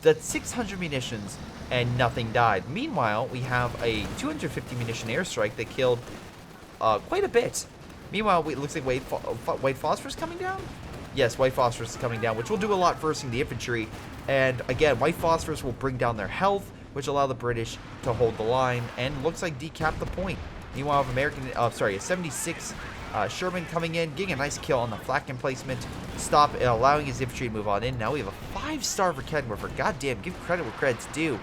That's 600 munitions, and nothing died. Meanwhile, we have a 250 munition airstrike that killed quite a bit. Meanwhile, it looks like white phosphorus coming down? Yes, white phosphorus is coming down, which will do a lot versing the infantry. And again, white phosphorus will bring down their health, which allow the British to hold the line, and looks like decap the point. Meanwhile, a 76 Sherman coming in, getting a nice kill on the flak emplacement, allowing his infantry to move on in. Now we have a 5-star for Kenworth. Goddamn, give credit where credit's due.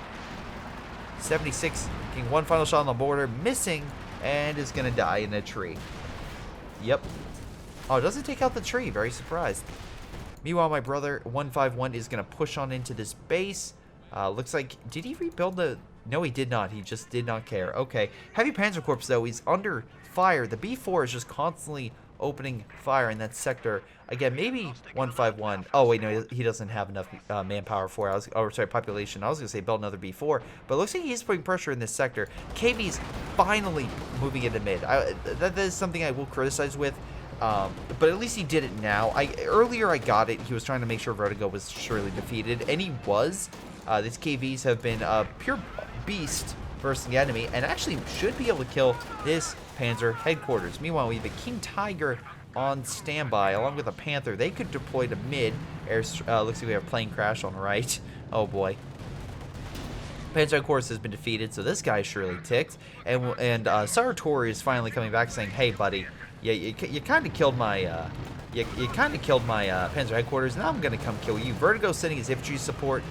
76 getting one final shot on the border, missing, and is going to die in a tree. Yep. Oh, it doesn't take out the tree. Very surprised. Meanwhile, my brother 151 is going to push on into this base. Looks like, did he rebuild the... No, he did not. He just did not care. Okay. Heavy Panzer Corps, though, is under fire. The B4 is just constantly opening fire in that sector. Again, maybe 151. Oh, wait, no, he doesn't have enough manpower for it. Population. I was going to say build another B4, but it looks like he's putting pressure in this sector. KV's finally moving into mid. That is something I will criticize with. But at least he did it now. Earlier I got it. He was trying to make sure Vertigo was surely defeated, and he was. These KVs have been pure beast versus the enemy, and actually should be able to kill this Panzer headquarters. Meanwhile, we have a King Tiger on standby, along with a Panther. They could deploy to mid. Looks like we have a plane crash on the right. Oh boy. Panzer headquarters has been defeated, so this guy is surely ticked. And Cedarteal is finally coming back, saying, "Hey, buddy, you kind of killed my Panzer headquarters. Now I'm gonna come kill you." Vertigo sending his infantry support,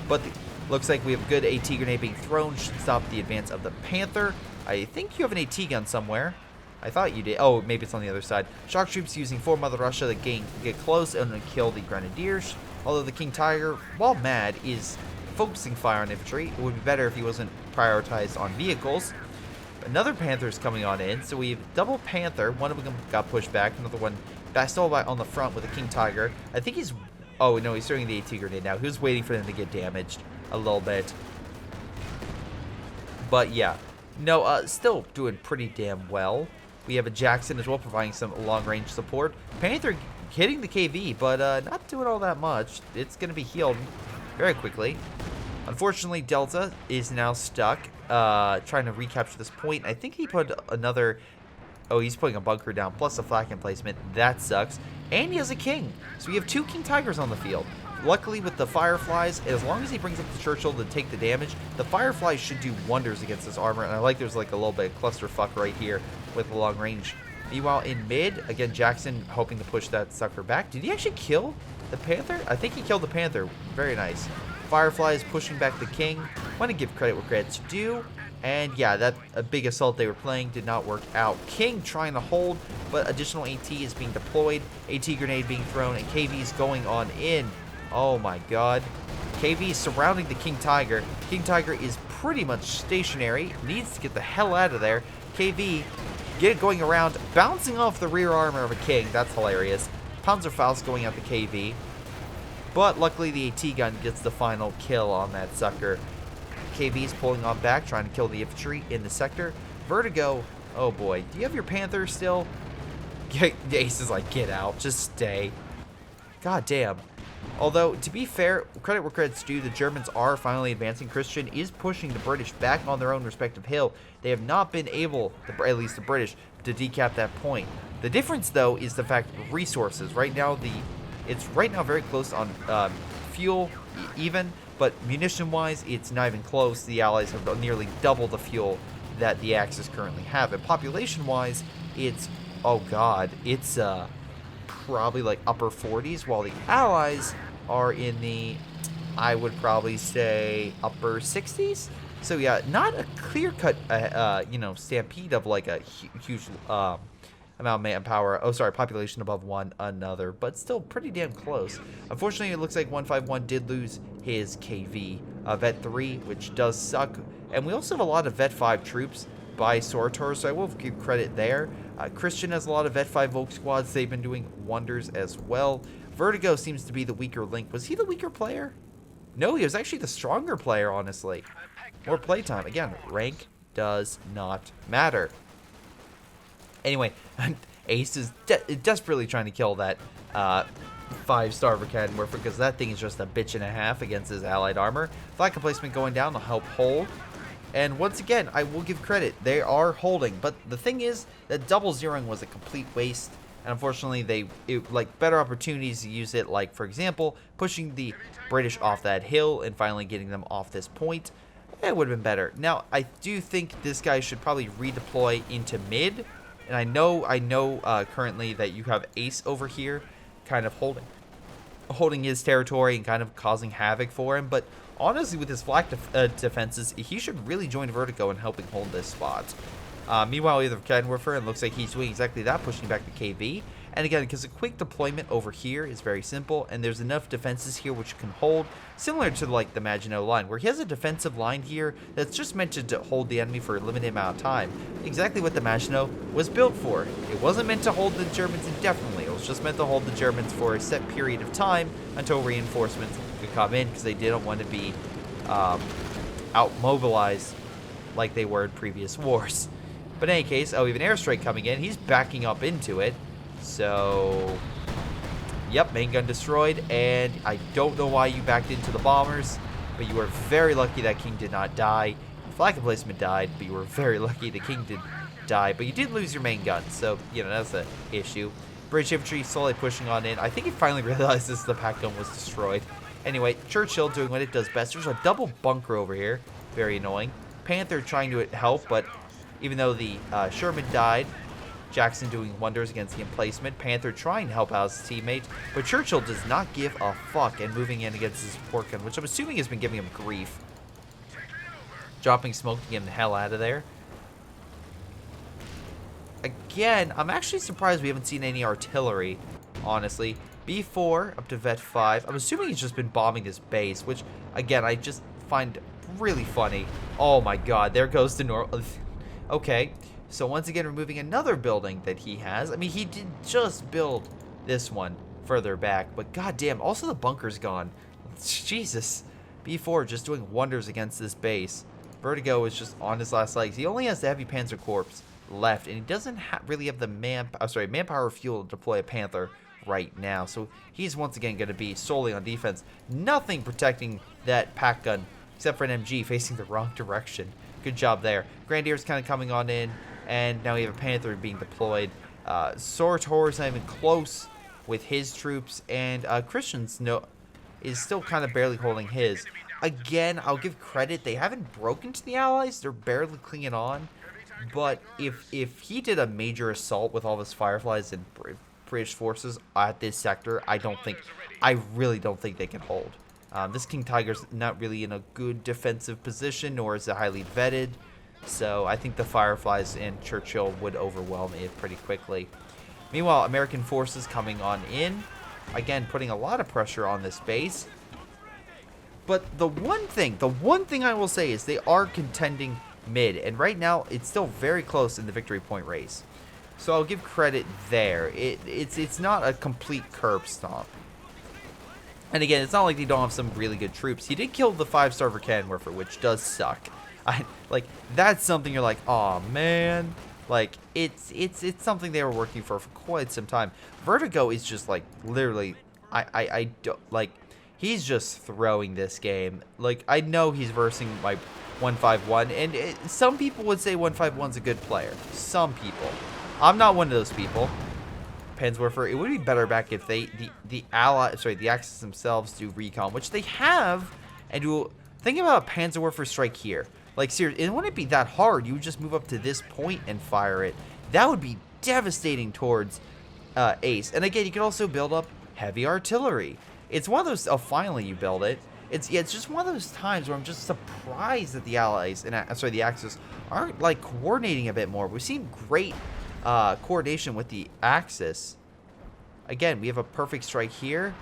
but looks like we have a good AT grenade being thrown. Should stop the advance of the Panther. I think you have an AT gun somewhere. I thought you did. Oh, maybe it's on the other side. Shock troops using 4 Mother Russia that get close and kill the Grenadiers. Although the King Tiger, while mad, is focusing fire on infantry. It would be better if he wasn't prioritized on vehicles. Another Panther is coming on in, so we have double Panther. One of them got pushed back. Another one Bastille on the front with the King Tiger. I think he's... Oh, no, he's throwing the AT grenade now. He was waiting for them to get damaged a little bit. But, yeah. No, still doing pretty damn well. We have a Jackson as well, providing some long-range support. Panther hitting the KV, but not doing all that much. It's going to be healed very quickly. Unfortunately, Delta is now stuck, trying to recapture this point. I think he put another... Oh, he's putting a bunker down, plus a flak emplacement. That sucks. And he has a King. So we have 2 King Tigers on the field. Luckily, with the Fireflies, as long as he brings up the Churchill to take the damage, the Fireflies should do wonders against this armor. And I like there's like a little bit of clusterfuck right here with the long range. Meanwhile, in mid, again, Jackson hoping to push that sucker back. Did he actually kill the Panther? I think he killed the Panther. Very nice. Fireflies pushing back the King. Want to give credit where credit's due. And yeah, that a big assault they were playing did not work out. King trying to hold, but additional AT is being deployed. AT grenade being thrown, and KV is going on in. Oh my god. KV is surrounding the King Tiger. King Tiger is pretty much stationary. Needs to get the hell out of there. KV, get it going around, bouncing off the rear armor of a King. That's hilarious. Panzerfaust going at the KV. But luckily the AT gun gets the final kill on that sucker. KV is pulling on back, trying to kill the infantry in the sector. Vertigo, oh boy. Do you have your Panther still? Ace is like, get out. Just stay. God damn. Although, to be fair, credit where credit's due, the Germans are finally advancing. Christian is pushing the British back on their own respective hill. They have not been able, at least the British, to decap that point. The difference, though, is the fact of resources. Right now, it's right now very close on fuel, even, but munition-wise, it's not even close. The Allies have nearly double the fuel that the Axis currently have. And population-wise, it's, oh god, it's probably like upper 40s, while the Allies are in the, I would probably say, upper 60s. So yeah, not a clear-cut, stampede of like a huge amount of manpower. Oh, sorry, population above one another, but still pretty damn close. Unfortunately, it looks like 151 did lose his KV Vet 3, which does suck. And we also have a lot of Vet 5 troops by Cedarteal, so I will give credit there. Christian has a lot of Vet 5 Volk squads. They've been doing wonders as well. Vertigo seems to be the weaker link. Was he the weaker player? No, he was actually the stronger player, honestly. More playtime. Again, rank does not matter. Anyway, Ace is desperately trying to kill that 5-star Verkad Morpher, because that thing is just a bitch and a half against his allied armor. Flag placement going down to help hold. And once again, I will give credit. They are holding. But the thing is that double zeroing was a complete waste. And unfortunately, like better opportunities to use it, like, for example, pushing the British off that hill and finally getting them off this point. It would have been better. Now, I do think this guy should probably redeploy into mid. And I know currently that you have Ace over here kind of holding his territory and kind of causing havoc for him. But honestly, with his flak defenses, he should really join Vertigo in helping hold this spot. Meanwhile, we have the Canwarfer, and looks like he's doing exactly that, pushing back the KV. And again, because a quick deployment over here is very simple, and there's enough defenses here which can hold, similar to like the Maginot line, where he has a defensive line here that's just meant to hold the enemy for a limited amount of time. Exactly what the Maginot was built for. It wasn't meant to hold the Germans indefinitely. It was just meant to hold the Germans for a set period of time until reinforcements could come in, because they didn't want to be out-mobilized like they were in previous wars. But in any case, we have an airstrike coming in. He's backing up into it. So, yep, main gun destroyed. And I don't know why you backed into the bombers, but you were very lucky that King did not die. Flag emplacement died, but you were very lucky the King did die. But you did lose your main gun, so, you know, that's an issue. British infantry slowly pushing on in. I think he finally realizes the pack gun was destroyed. Anyway, Churchill doing what it does best. There's a double bunker over here. Very annoying. Panther trying to help, but even though the Sherman died, Jackson doing wonders against the emplacement. Panther trying to help out his teammate, but Churchill does not give a fuck and moving in against his support gun, which I'm assuming has been giving him grief. Dropping smoke to get him the hell out of there. Again, I'm actually surprised we haven't seen any artillery, honestly. B4 up to Vet 5. I'm assuming he's just been bombing his base, which, again, I just find really funny. Oh my god, there goes the normal. Okay, so once again, removing another building that he has. I mean, he did just build this one further back, but goddamn, also the bunker's gone. Jesus. B4 just doing wonders against this base. Vertigo is just on his last legs. He only has the Heavy Panzer Corps left, and he doesn't really have the manpower fuel to deploy a Panther right now. So he's once again going to be solely on defense. Nothing protecting that pack gun, except for an MG facing the wrong direction. Good job there. Grandier's kind of coming on in, and now we have a Panther being deployed. Cedarteal is not even close with his troops, and Christian's is still kind of barely holding his. Again, I'll give credit. They haven't broken to the Allies. They're barely clinging on. But if he did a major assault with all of his Fireflies and British forces at this sector, I really don't think they can hold. This King Tiger's not really in a good defensive position, nor is it highly vetted. So I think the Fireflies and Churchill would overwhelm it pretty quickly. Meanwhile, American forces coming on in. Again, putting a lot of pressure on this base. But the one thing I will say is they are contending mid. And right now, it's still very close in the victory point race. So I'll give credit there. It's not a complete curb stomp. And again, it's not like they don't have some really good troops. He did kill the 5-star Verkanwerfer, which does suck. Like, that's something you're like, aw, man. Like, it's something they were working for quite some time. Vertigo is just, like, literally, I don't, like, he's just throwing this game. Like, I know he's versing, like, 151, and some people would say 151's a good player. Some people. I'm not one of those people. Panzerwerfer, it would be better back if the Axis themselves do recon, which they have, and do. Think about a Panzerwerfer strike here. Like, seriously, it wouldn't be that hard. You would just move up to this point and fire it. That would be devastating towards Ace. And again, you can also build up heavy artillery. It's one of those. Oh, finally you build it. It's just one of those times where I'm just surprised that the Allies and the Axis aren't like coordinating a bit more. We've seen great coordination with the Axis. Again, we have a perfect strike here.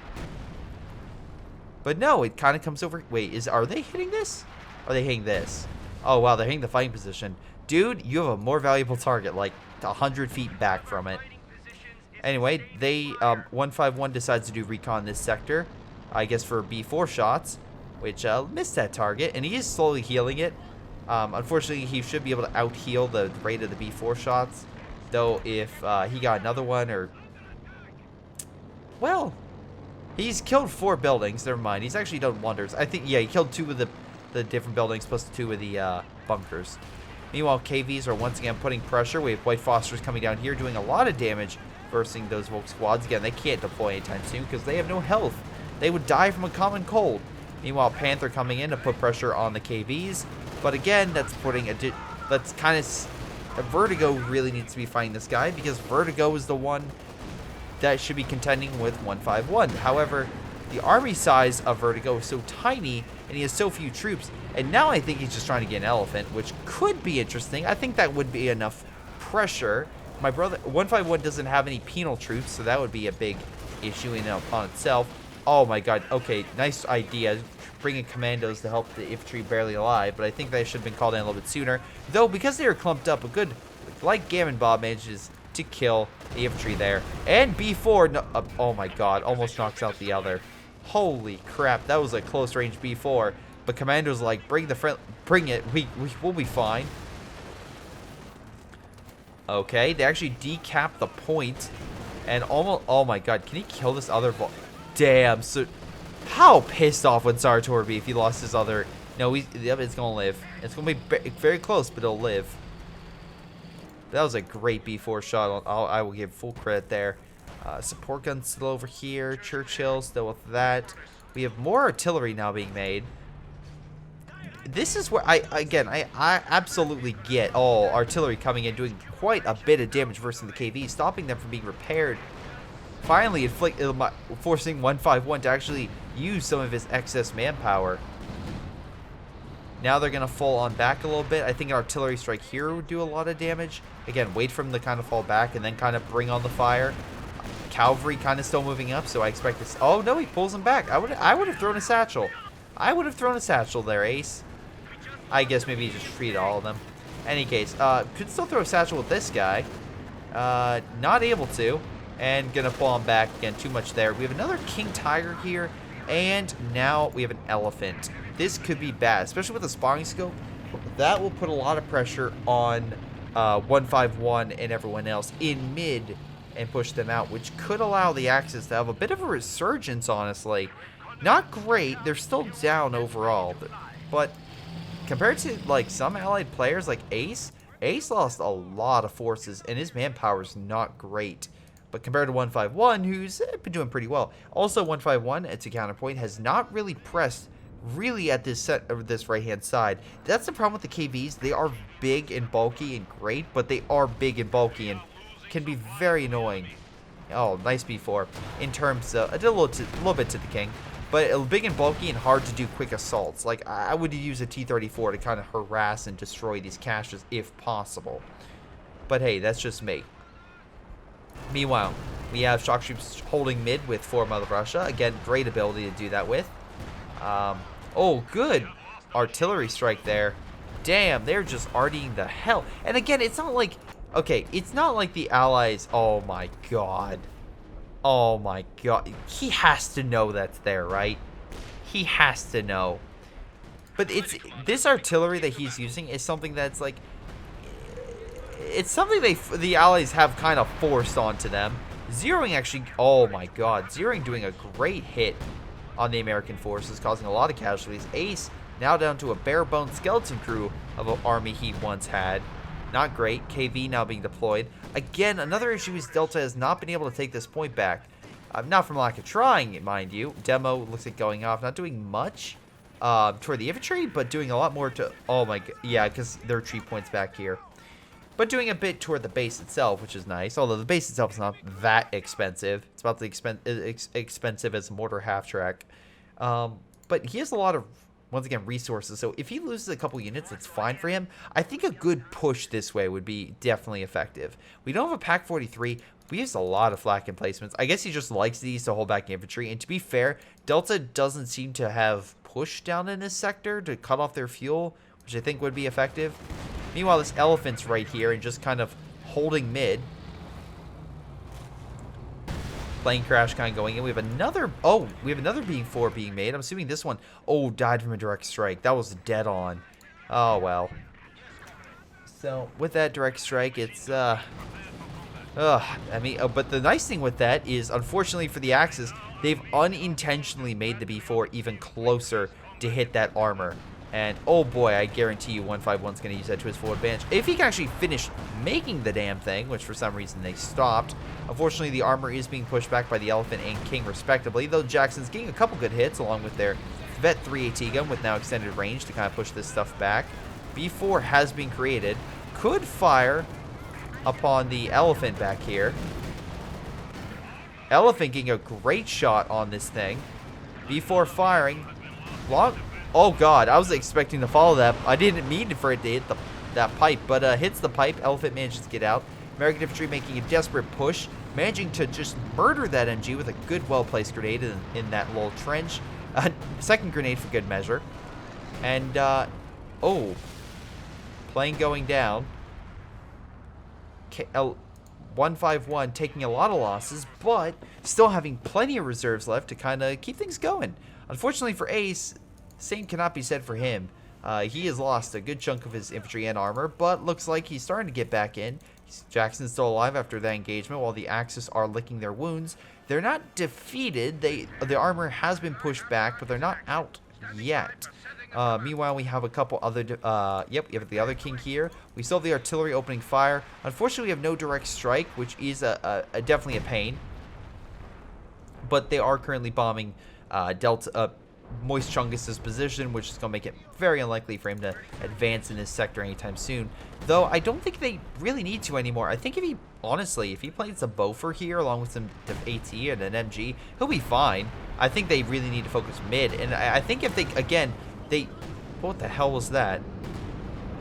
But no, it kind of comes over. Wait, are they hitting this? Or are they hitting this? Oh, wow, they're hitting the fighting position. Dude, you have a more valuable target, like 100 feet back from it. Anyway, they 151 decides to do recon this sector, I guess for B4 shots, which missed that target, and he is slowly healing it. Unfortunately, he should be able to out-heal the rate of the B4 shots, though if he got another one or... Well, he's killed 4 buildings, never mind. He's actually done wonders. I think, yeah, he killed 2 of the different buildings plus 2 of the bunkers. Meanwhile, KVs are once again putting pressure. We have White Fosters coming down here doing a lot of damage versus those Volk squads. Again, they can't deploy anytime soon because they have no health. They would die from a common cold. Meanwhile, Panther coming in to put pressure on the KVs. But again, that's putting that's kind of... Vertigo really needs to be fighting this guy because Vertigo is the one that should be contending with 151. However, the army size of Vertigo is so tiny and he has so few troops. And now I think he's just trying to get an elephant, which could be interesting. I think that would be enough pressure. My brother, 151 doesn't have any penal troops, so that would be a big issue in and upon itself. Oh my god, okay, nice idea. Bringing commandos to help the infantry barely alive, but I think they should have been called in a little bit sooner. Though, because they were clumped up, a good, like Gammon Bob manages to kill the infantry there. And B4, no, oh my god, almost knocks out the other. Holy crap, that was a close range B4. But commandos like, bring it, we'll be fine. Okay, they actually decapped the point. And almost, oh my god, can he kill this other damn, so how pissed off would Cedarteal be if he lost his other? No, it's gonna live. It's gonna be very close, but it'll live. That was a great B4 shot. I will give full credit there. Support guns still over here. Churchill still with that. We have more artillery now being made. This is where I absolutely get artillery coming in doing quite a bit of damage versus the KV, stopping them from being repaired. Finally, forcing 151 to actually use some of his excess manpower. Now they're going to fall on back a little bit. I think an artillery strike here would do a lot of damage. Again, wait for them to kind of fall back and then kind of bring on the fire. Cavalry kind of still moving up, so I expect this. Oh, no, he pulls them back. I would have thrown a satchel. I would have thrown a satchel there, Ace. I guess maybe he just treated all of them. Any case, could still throw a satchel with this guy. Not able to. And gonna pull him back. Again, too much there. We have another King Tiger here. And now we have an elephant. This could be bad, especially with the spawning scope. That will put a lot of pressure on 151 and everyone else in mid and push them out, which could allow the Axis to have a bit of a resurgence, honestly. Not great. They're still down overall. But compared to like some allied players like Ace lost a lot of forces and his manpower is not great. But compared to 151, who's been doing pretty well. Also, 151, it's a counterpoint, has not really pressed really at this right-hand side. That's the problem with the KVs. They are big and bulky and great, but they are big and bulky and can be very annoying. Oh, nice B4. In terms of, I did a little bit to the King, but big and bulky and hard to do quick assaults. Like, I would use a T-34 to kind of harass and destroy these caches if possible. But hey, that's just me. Meanwhile, we have shock troops holding mid with 4 Mother Russia. Again, great ability to do that with. Oh, good artillery strike there. Damn, they're just artying the hell. And again, it's not like, okay, it's not like the Allies, oh my god. Oh my god. He has to know that's there, right? He has to know. But this artillery that he's using is something that's like, it's something the Allies have kind of forced onto them. Zeroing actually, oh my god, Zeroing doing a great hit on the American forces, causing a lot of casualties. Ace now down to a bare-bones skeleton crew of an army he once had. Not great. KV now being deployed. Again, another issue is Delta has not been able to take this point back. Not from lack of trying, mind you. Demo looks like going off, not doing much toward the infantry, but doing a lot more to, oh my god, yeah, because there are 3 points back here. But doing a bit toward the base itself, which is nice. Although the base itself is not that expensive. It's about the expensive as mortar half track. But he has a lot of once again, resources. So if he loses a couple units, that's fine for him. I think a good push this way would be definitely effective. We don't have a Pack 43. We use a lot of flak emplacements. I guess he just likes these to hold back infantry. And to be fair, Delta doesn't seem to have push down in this sector to cut off their fuel, which I think would be effective. Meanwhile, this elephant's right here and just kind of holding mid. Plane crash kind of going in. We have another B4 being made. I'm assuming this one, died from a direct strike. That was dead on. Oh, well. So, with that direct strike, it's, but the nice thing with that is, unfortunately for the Axis, they've unintentionally made the B4 even closer to hit that armor. And, oh boy, I guarantee you 151's going to use that to his full advantage. If he can actually finish making the damn thing, which for some reason they stopped. Unfortunately, the armor is being pushed back by the Elephant and King, respectively, though Jackson's getting a couple good hits, along with their Vet 3 AT gun with now extended range to kind of push this stuff back. B4 has been created. Could fire upon the Elephant back here. Elephant getting a great shot on this thing. B4 firing. Long. Oh god, I was expecting to follow that. I didn't mean for it to hit that pipe, but hits the pipe. Elephant manages to get out. American infantry making a desperate push, managing to just murder that MG with a good, well-placed grenade in that little trench. Second grenade for good measure. And, plane going down. 151 taking a lot of losses, but still having plenty of reserves left to kind of keep things going. Unfortunately for Ace, same cannot be said for him. He has lost a good chunk of his infantry and armor, but looks like he's starting to get back in. Jackson's still alive after that engagement, while the Axis are licking their wounds. They're not defeated. The armor has been pushed back, but they're not out yet. Meanwhile, we have a couple other... we have the other king here. We still have the artillery opening fire. Unfortunately, we have no direct strike, which is definitely a pain. But they are currently bombing Moist Chungus's position, which is going to make it very unlikely for him to advance in this sector anytime soon. Though, I don't think they really need to anymore. I think if he plays a Boffer here along with some AT and an MG, he'll be fine. I think they really need to focus mid. And I think if what the hell was that?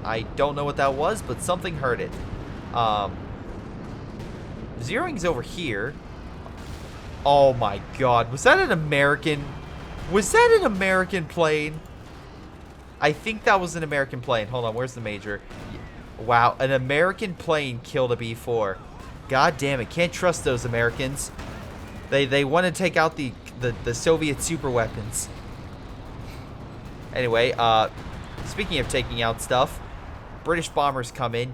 I don't know what that was, but something hurt it. Zeroing's over here. Oh my god, was that an American... Was that an American plane? I think that was an American plane. Hold on, where's the major? Wow, an American plane killed a B4. God damn it, can't trust those Americans. They want to take out the Soviet super weapons. Anyway, speaking of taking out stuff, British bombers come in.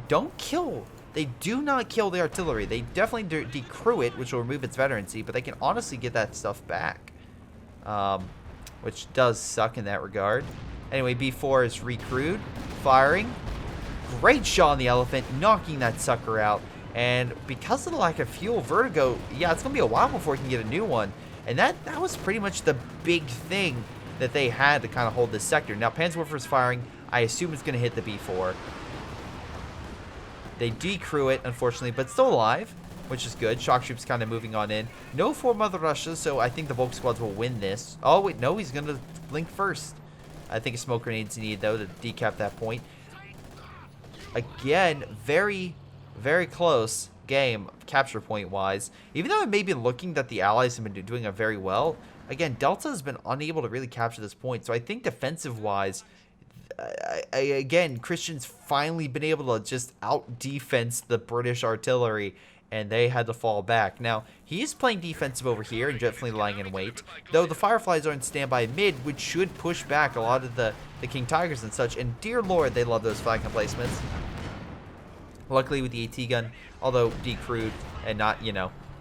They do not kill the artillery. They definitely decrew it, which will remove its veterancy, but they can honestly get that stuff back. Which does suck in that regard. Anyway, B4 is recrewed, firing. Great shot on the Elephant, knocking that sucker out. And because of the lack of fuel, Vertigo, yeah, it's going to be a while before he can get a new one. And that was pretty much the big thing that they had to kind of hold this sector. Now, Panzerwerfer is firing. I assume it's going to hit the B4. They decrew it, unfortunately, but still alive, which is good. Shock troops kind of moving on in. No 4 Mother Rushes, so I think the Volk squads will win this. Oh, wait, no, he's going to blink first. I think a smoke grenade's needed, though, to decap that point. Again, very, very close game, capture point-wise. Even though it may be looking that the Allies have been doing very well, again, Delta has been unable to really capture this point. So I think defensive-wise, again, Christian's finally been able to just out-defense the British artillery, and they had to fall back. Now, he is playing defensive over here and definitely lying in wait, though the Fireflies are in standby mid, which should push back a lot of the King Tigers and such, and dear lord, they love those flag emplacements. Luckily with the AT gun, although decrewed and not,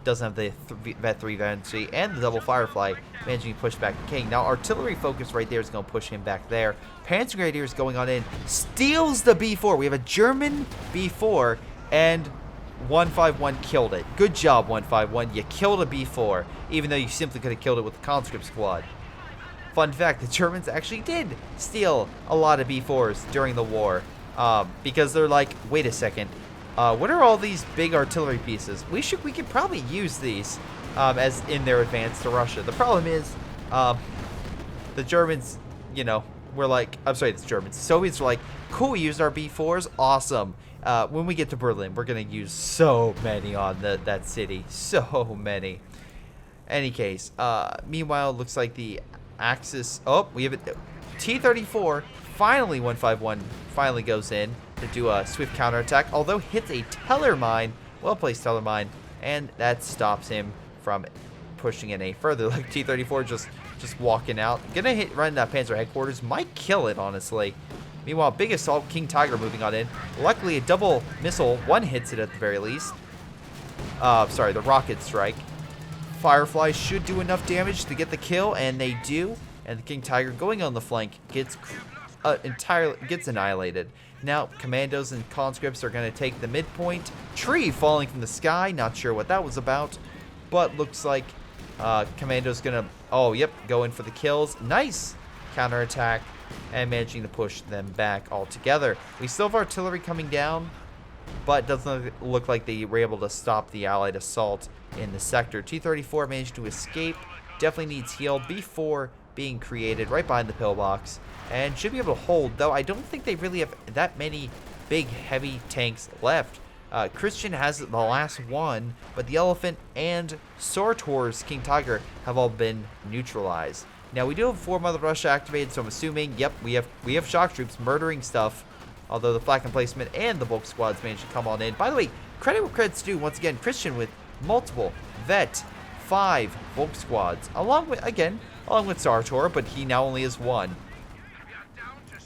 doesn't have the Vet 3 vanity and the double Firefly, managing to push back the King. Now, artillery focus right there is going to push him back there. Panzer Grenadiers going on in, steals the B4. We have a German B4, and 151 killed it. Good job, 151. You killed a B4, even though you simply could have killed it with the conscript squad. Fun fact, the Germans actually did steal a lot of B4s during the war, because they're like, wait a second, what are all these big artillery pieces? We could probably use these as in their advance to Russia. The problem is, the Germans, we're like, I'm sorry, it's Germans. Soviets were like, cool, we used our B4s, awesome. When we get to Berlin, we're gonna use so many on that city, so many. Any case, meanwhile, looks like the Axis. Oh, we have it. T-34 finally 151 finally goes in to do a swift counterattack, although hits a teller mine, well-placed teller mine, and that stops him from pushing in any further. Like T-34 just walking out, gonna hit right in that Panzer headquarters, might kill it honestly. Meanwhile, big assault, King Tiger moving on in. Luckily, a double missile, one hits it at the very least. Sorry, the rocket strike. Firefly should do enough damage to get the kill, and they do. And the King Tiger going on the flank gets annihilated. Now, commandos and conscripts are going to take the midpoint. Tree falling from the sky, not sure what that was about, but looks like commandos going to, oh, yep, go in for the kills. Nice counterattack and managing to push them back altogether. We still have artillery coming down, but doesn't look like they were able to stop the Allied assault in the sector. T-34 managed to escape, definitely needs healed. B4 being created right behind the pillbox, and should be able to hold, though I don't think they really have that many big heavy tanks left. Christian has the last one, but the Elephant and Sortor's King Tiger have all been neutralized. Now we do have 4 Mother Russia activated, so I'm assuming, yep, we have shock troops murdering stuff, although the flak emplacement and the bulk squads managed to come on in. By the way, credit where credit's due, once again, Christian with multiple vet 5 bulk squads, along with Sartor, but he now only has 1.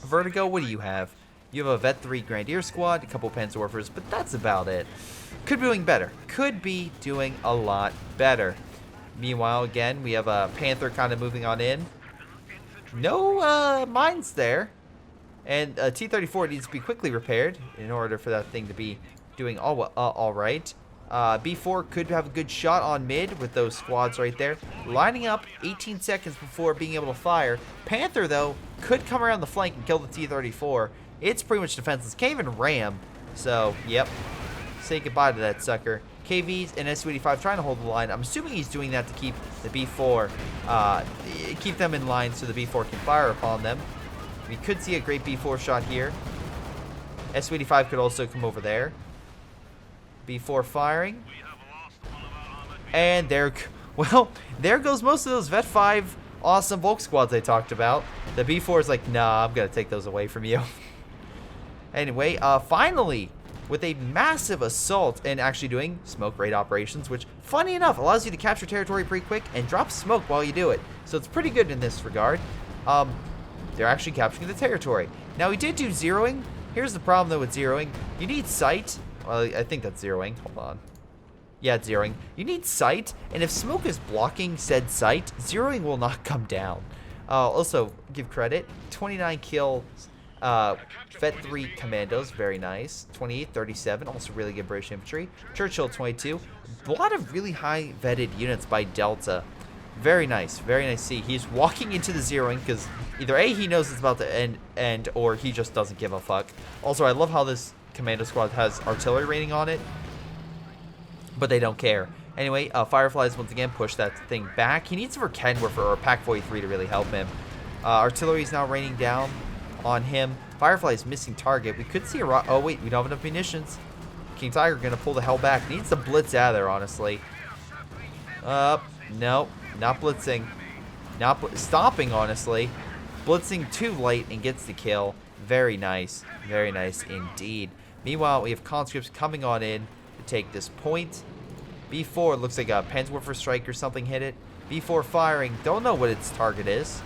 Vertigo, what do you have? You have a vet 3 Grenadier squad, a couple Panzerwerfers, but that's about it. Could be doing better. Could be doing a lot better. Meanwhile, again, we have a Panther kind of moving on in. No mines there. And T-34 needs to be quickly repaired in order for that thing to be doing all right. B4 could have a good shot on mid with those squads right there. Lining up 18 seconds before being able to fire. Panther, though, could come around the flank and kill the T-34. It's pretty much defenseless. Can't even ram. So, yep. Say goodbye to that sucker. KVs and Su-85 trying to hold the line. I'm assuming he's doing that to keep the B4, keep them in line so the B4 can fire upon them. We could see a great B4 shot here. Su-85 could also come over there. B4 firing. And there goes most of those Vet 5 awesome Volk squads I talked about. The B4 is like, nah, I'm going to take those away from you. Anyway, finally, with a massive assault and actually doing smoke raid operations, which, funny enough, allows you to capture territory pretty quick and drop smoke while you do it. So it's pretty good in this regard. They're actually capturing the territory. Now, we did do zeroing. Here's the problem, though, with zeroing. You need sight. Well, I think that's zeroing. Hold on. Yeah, it's zeroing. You need sight, and if smoke is blocking said sight, zeroing will not come down. Also, give credit. 29 kills. Vet 3 commandos, very nice. 28, 37, also really good British infantry. Churchill, 22. A lot of really high vetted units by Delta. Very nice to see. He's walking into the zeroing because either A, he knows it's about to end, or he just doesn't give a fuck. Also, I love how this commando squad has artillery rating on it, but they don't care. Anyway, Fireflies once again push that thing back. He needs a Verkenwerfer or a Pack 43 to really help him. Artillery is now raining down on him. Firefly's missing target. We could see a oh wait, we don't have enough munitions. King Tiger gonna pull the hell back. Needs to blitz out of there, honestly. No, not blitzing. Stopping, honestly. Blitzing too late and gets the kill. Very nice indeed. Meanwhile, we have conscripts coming on in to take this point. B4 looks like a Panzerwerfer strike or something hit it. B4 firing. Don't know what its target is.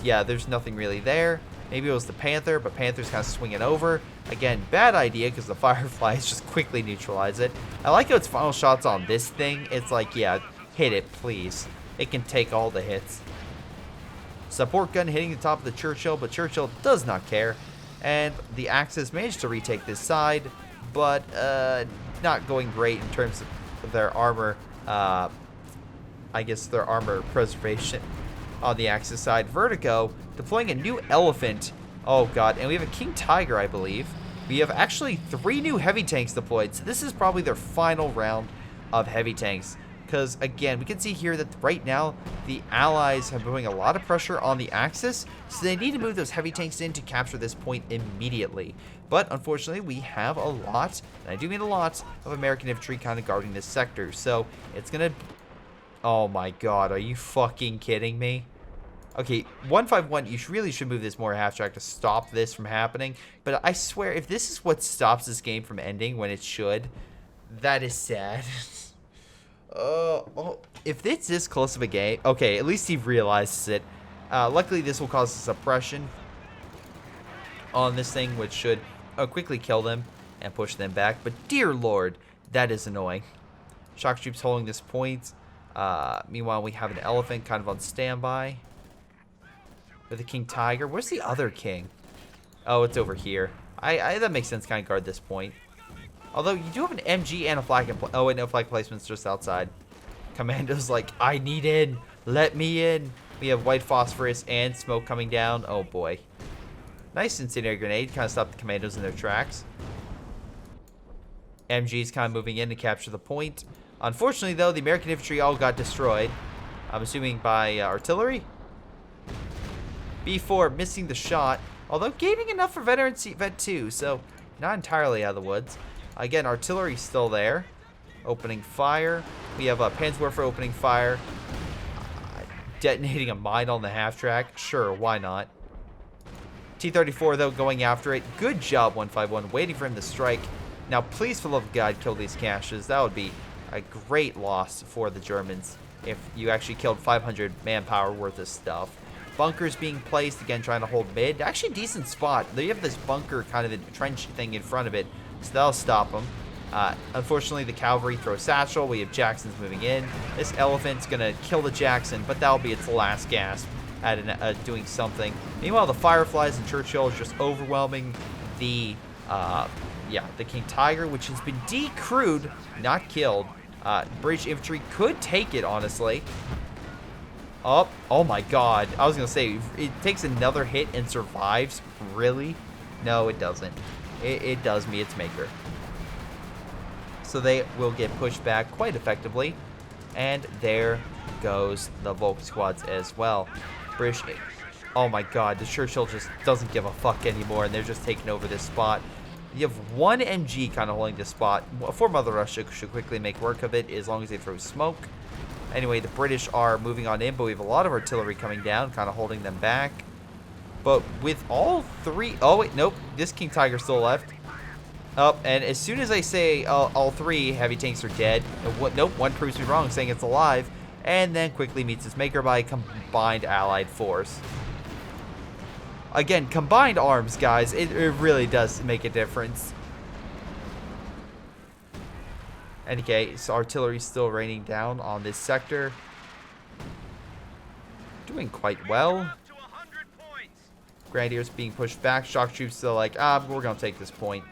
Yeah, there's nothing really there. Maybe it was the Panther, but Panther's kind of swinging over. Again, bad idea because the Fireflies just quickly neutralize it. I like how its final shots on this thing. It's like, yeah, hit it, please. It can take all the hits. Support gun hitting the top of the Churchill, but Churchill does not care. And the Axis managed to retake this side, but not going great in terms of their armor. I guess their armor preservation on the Axis side. Vertigo deploying a new Elephant. Oh god, and we have a King Tiger, I believe. We have actually 3 new heavy tanks deployed, so this is probably their final round of heavy tanks. Because, again, we can see here that right now the Allies have been putting a lot of pressure on the Axis, so they need to move those heavy tanks in to capture this point immediately. But, unfortunately, we have a lot, and I do mean a lot, of American infantry kind of guarding this sector. So, it's going to... Oh my god, are you fucking kidding me? Okay, 151, you really should move this more half-track to stop this from happening. But I swear, if this is what stops this game from ending when it should, that is sad. If it's this close of a game... Okay, at least he realizes it. Luckily, this will cause a suppression on this thing, which should quickly kill them and push them back. But dear lord, that is annoying. Shock troops holding this point. Meanwhile, we have an elephant kind of on standby with a king tiger. Where's the other king? Oh, it's over here. That makes sense. Kind of guard this point. Although you do have an MG and a flag. Oh wait, no, flag placement's just outside. Commando's like, I need in. Let me in. We have white phosphorus and smoke coming down. Oh boy. Nice incendiary grenade. Kind of stopped the commandos in their tracks. MG's kind of moving in to capture the point. Unfortunately, though, the American infantry all got destroyed. I'm assuming by artillery. B4 missing the shot, although gaining enough for veteran Vet 2, so not entirely out of the woods. Again, artillery still there. Opening fire. We have Panzerwerfer opening fire. Detonating a mine on the half-track. Sure, why not? T-34, though, going after it. Good job, 151. Waiting for him to strike. Now, please, for the love of God, kill these caches. That would be a great loss for the Germans if you actually killed 500 manpower worth of stuff. Bunkers being placed, again, trying to hold mid. Actually, decent spot. They have this bunker kind of a trench thing in front of it, so that'll stop them. Unfortunately, the cavalry throw satchel. We have Jacksons moving in. This elephant's going to kill the Jackson, but that'll be its last gasp at doing something. Meanwhile, the Fireflies and Churchill are just overwhelming the King Tiger, which has been decrewed, not killed. British infantry could take it, honestly. Oh my god. I was going to say, it takes another hit and survives. Really? No, it doesn't. It does me its maker. So they will get pushed back quite effectively. And there goes the Volk squads as well. British... Oh my god, the Churchill just doesn't give a fuck anymore, and they're just taking over this spot. You have one MG kind of holding this spot. For Mother Russia should quickly make work of it as long as they throw smoke. Anyway, the British are moving on in, but we have a lot of artillery coming down, kind of holding them back. But with all three... Oh, wait, nope. This King Tiger still left. And as soon as I say all three heavy tanks are dead, nope, one proves me wrong, saying it's alive, and then quickly meets its maker by a combined allied force. Again, combined arms, guys, it really does make a difference. Okay, so artillery's still raining down on this sector. Doing quite well. Grenadiers being pushed back. Shock troops still like, we're going to take this point.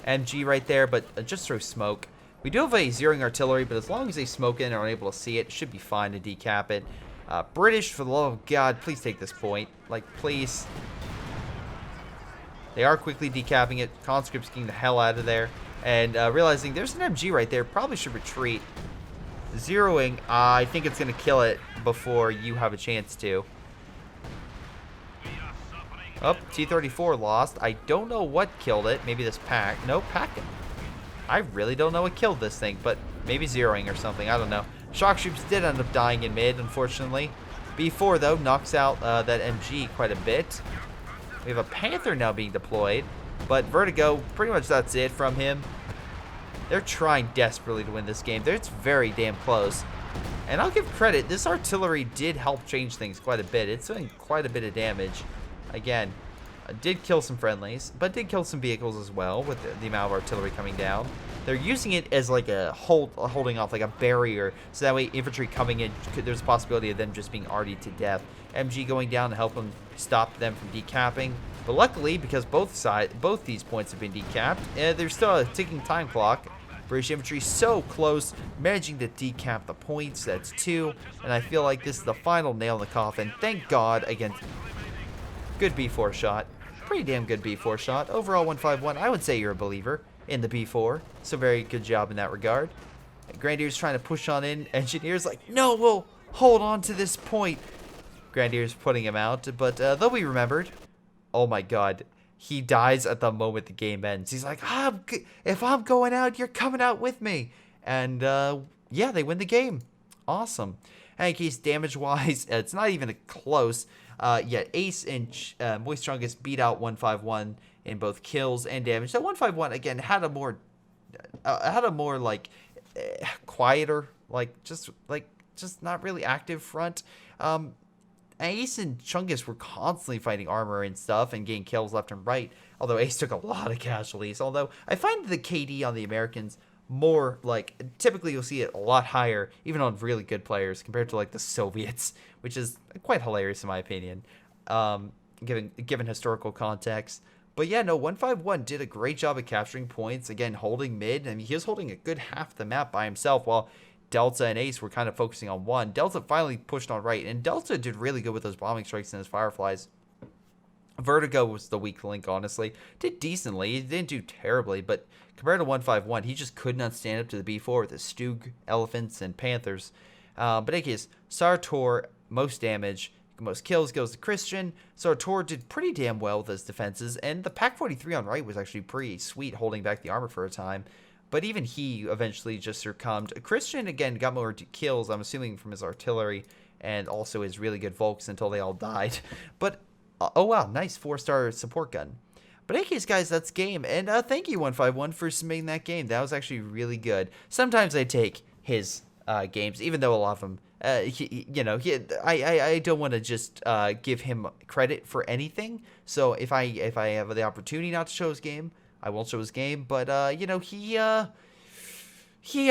MG right there, but just throw smoke. We do have a zeroing artillery, but as long as they smoke in and are unable to see it, it should be fine to decap it. British, for the love of God, please take this point. Like, please. They are quickly decapping it. Conscripts getting the hell out of there. And realizing there's an MG right there. Probably should retreat. Zeroing, I think it's going to kill it before you have a chance to. Oh, T-34 lost. I don't know what killed it. Maybe this pack. No, packing. I really don't know what killed this thing, but maybe zeroing or something. I don't know. Shock troops did end up dying in mid, unfortunately. B4, though, knocks out that MG quite a bit. We have a Panther now being deployed, but Vertigo, pretty much that's it from him. They're trying desperately to win this game. It's very damn close. And I'll give credit, this artillery did help change things quite a bit. It's doing quite a bit of damage. Again, did kill some friendlies, but did kill some vehicles as well with the amount of artillery coming down. They're using it as like a holding off, like a barrier, so that way infantry coming in, there's a possibility of them just being RD'd to death. MG going down to help them stop them from decapping. But luckily, because both these points have been decapped, there's still a ticking time clock. British infantry so close, managing to decap the points. That's 2, and I feel like this is the final nail in the coffin. Thank God against good B4 shot. Pretty damn good B4 shot. Overall 151, I would say you're a believer in the B4. So very good job in that regard. Grenadier's trying to push on in. Engineer's like, no, we'll hold on to this point. Grenadier's putting him out, but they'll be remembered. Oh my god. He dies at the moment the game ends. He's like, if I'm going out, you're coming out with me. And yeah, they win the game. Awesome. And in case damage-wise, it's not even close. Yet Ace and Moist Chungus beat out 151 in both kills and damage. So 151 again had a more like quieter, just not really active front. Ace and Chungus were constantly fighting armor and stuff and getting kills left and right. Although Ace took a lot of casualties. Although I find the KD on the Americans more typically you'll see it a lot higher even on really good players compared to like the Soviets, which is quite hilarious in my opinion, given historical context. But yeah, no, 151 did a great job at capturing points, again holding mid. I mean, he was holding a good half the map by himself while Delta and Ace were kind of focusing on one. Delta finally pushed on right, and Delta did really good with those bombing strikes and his Fireflies. Vertigo was the weak link, honestly. Did decently. He didn't do terribly, but compared to 151, he just could not stand up to the B4 with the Stug, Elephants, and Panthers. But in any case, Sartor, most damage, most kills goes to Christian. Sartor did pretty damn well with his defenses, and the Pac-43 on right was actually pretty sweet, holding back the armor for a time. But even he eventually just succumbed. Christian, again, got more kills, I'm assuming, from his artillery and also his really good Volks until they all died. But, oh wow, nice 4-star support gun. But in any case, guys, that's game. And thank you, 151, for submitting that game. That was actually really good. Sometimes I take his games, even though a lot of them, I don't want to just give him credit for anything. So if I have the opportunity not to show his game, I won't show his game, but, he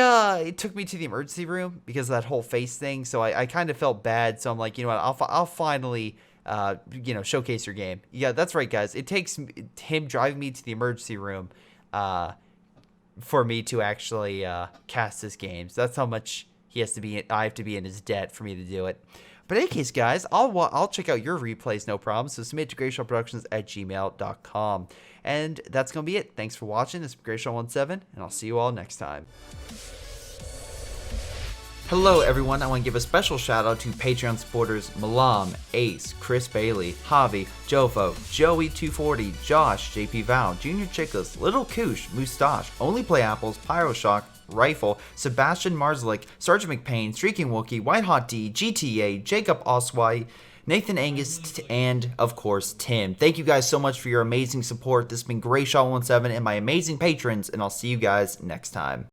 took me to the emergency room because of that whole face thing, so I kind of felt bad, so I'm like, you know what, I'll finally, showcase your game. Yeah, that's right, guys. It takes him driving me to the emergency room, for me to actually, cast this game, so that's how much I have to be in his debt for me to do it. But in any case, guys, I'll check out your replays, no problem. So submit to greyshotproductions@gmail.com. And that's going to be it. Thanks for watching. This is Greyshot17, and I'll see you all next time. Hello, everyone. I want to give a special shout out to Patreon supporters Milam, Ace, Chris Bailey, Javi, Jfoe, Joey240, Josh, JP Vaal, jrchicklis, Little Koosh, Moustache, Onlyplayapples, PyroShark, Rifle, Sebastian, Marszalek, Sergeant McPain, Streakingwookie, WhiteHodD, GTA, Jakub, Ocwieja, Nathan, Angus, and of course Tim. Thank you guys so much for your amazing support. This has been Greyshot17 and my amazing patrons, and I'll see you guys next time.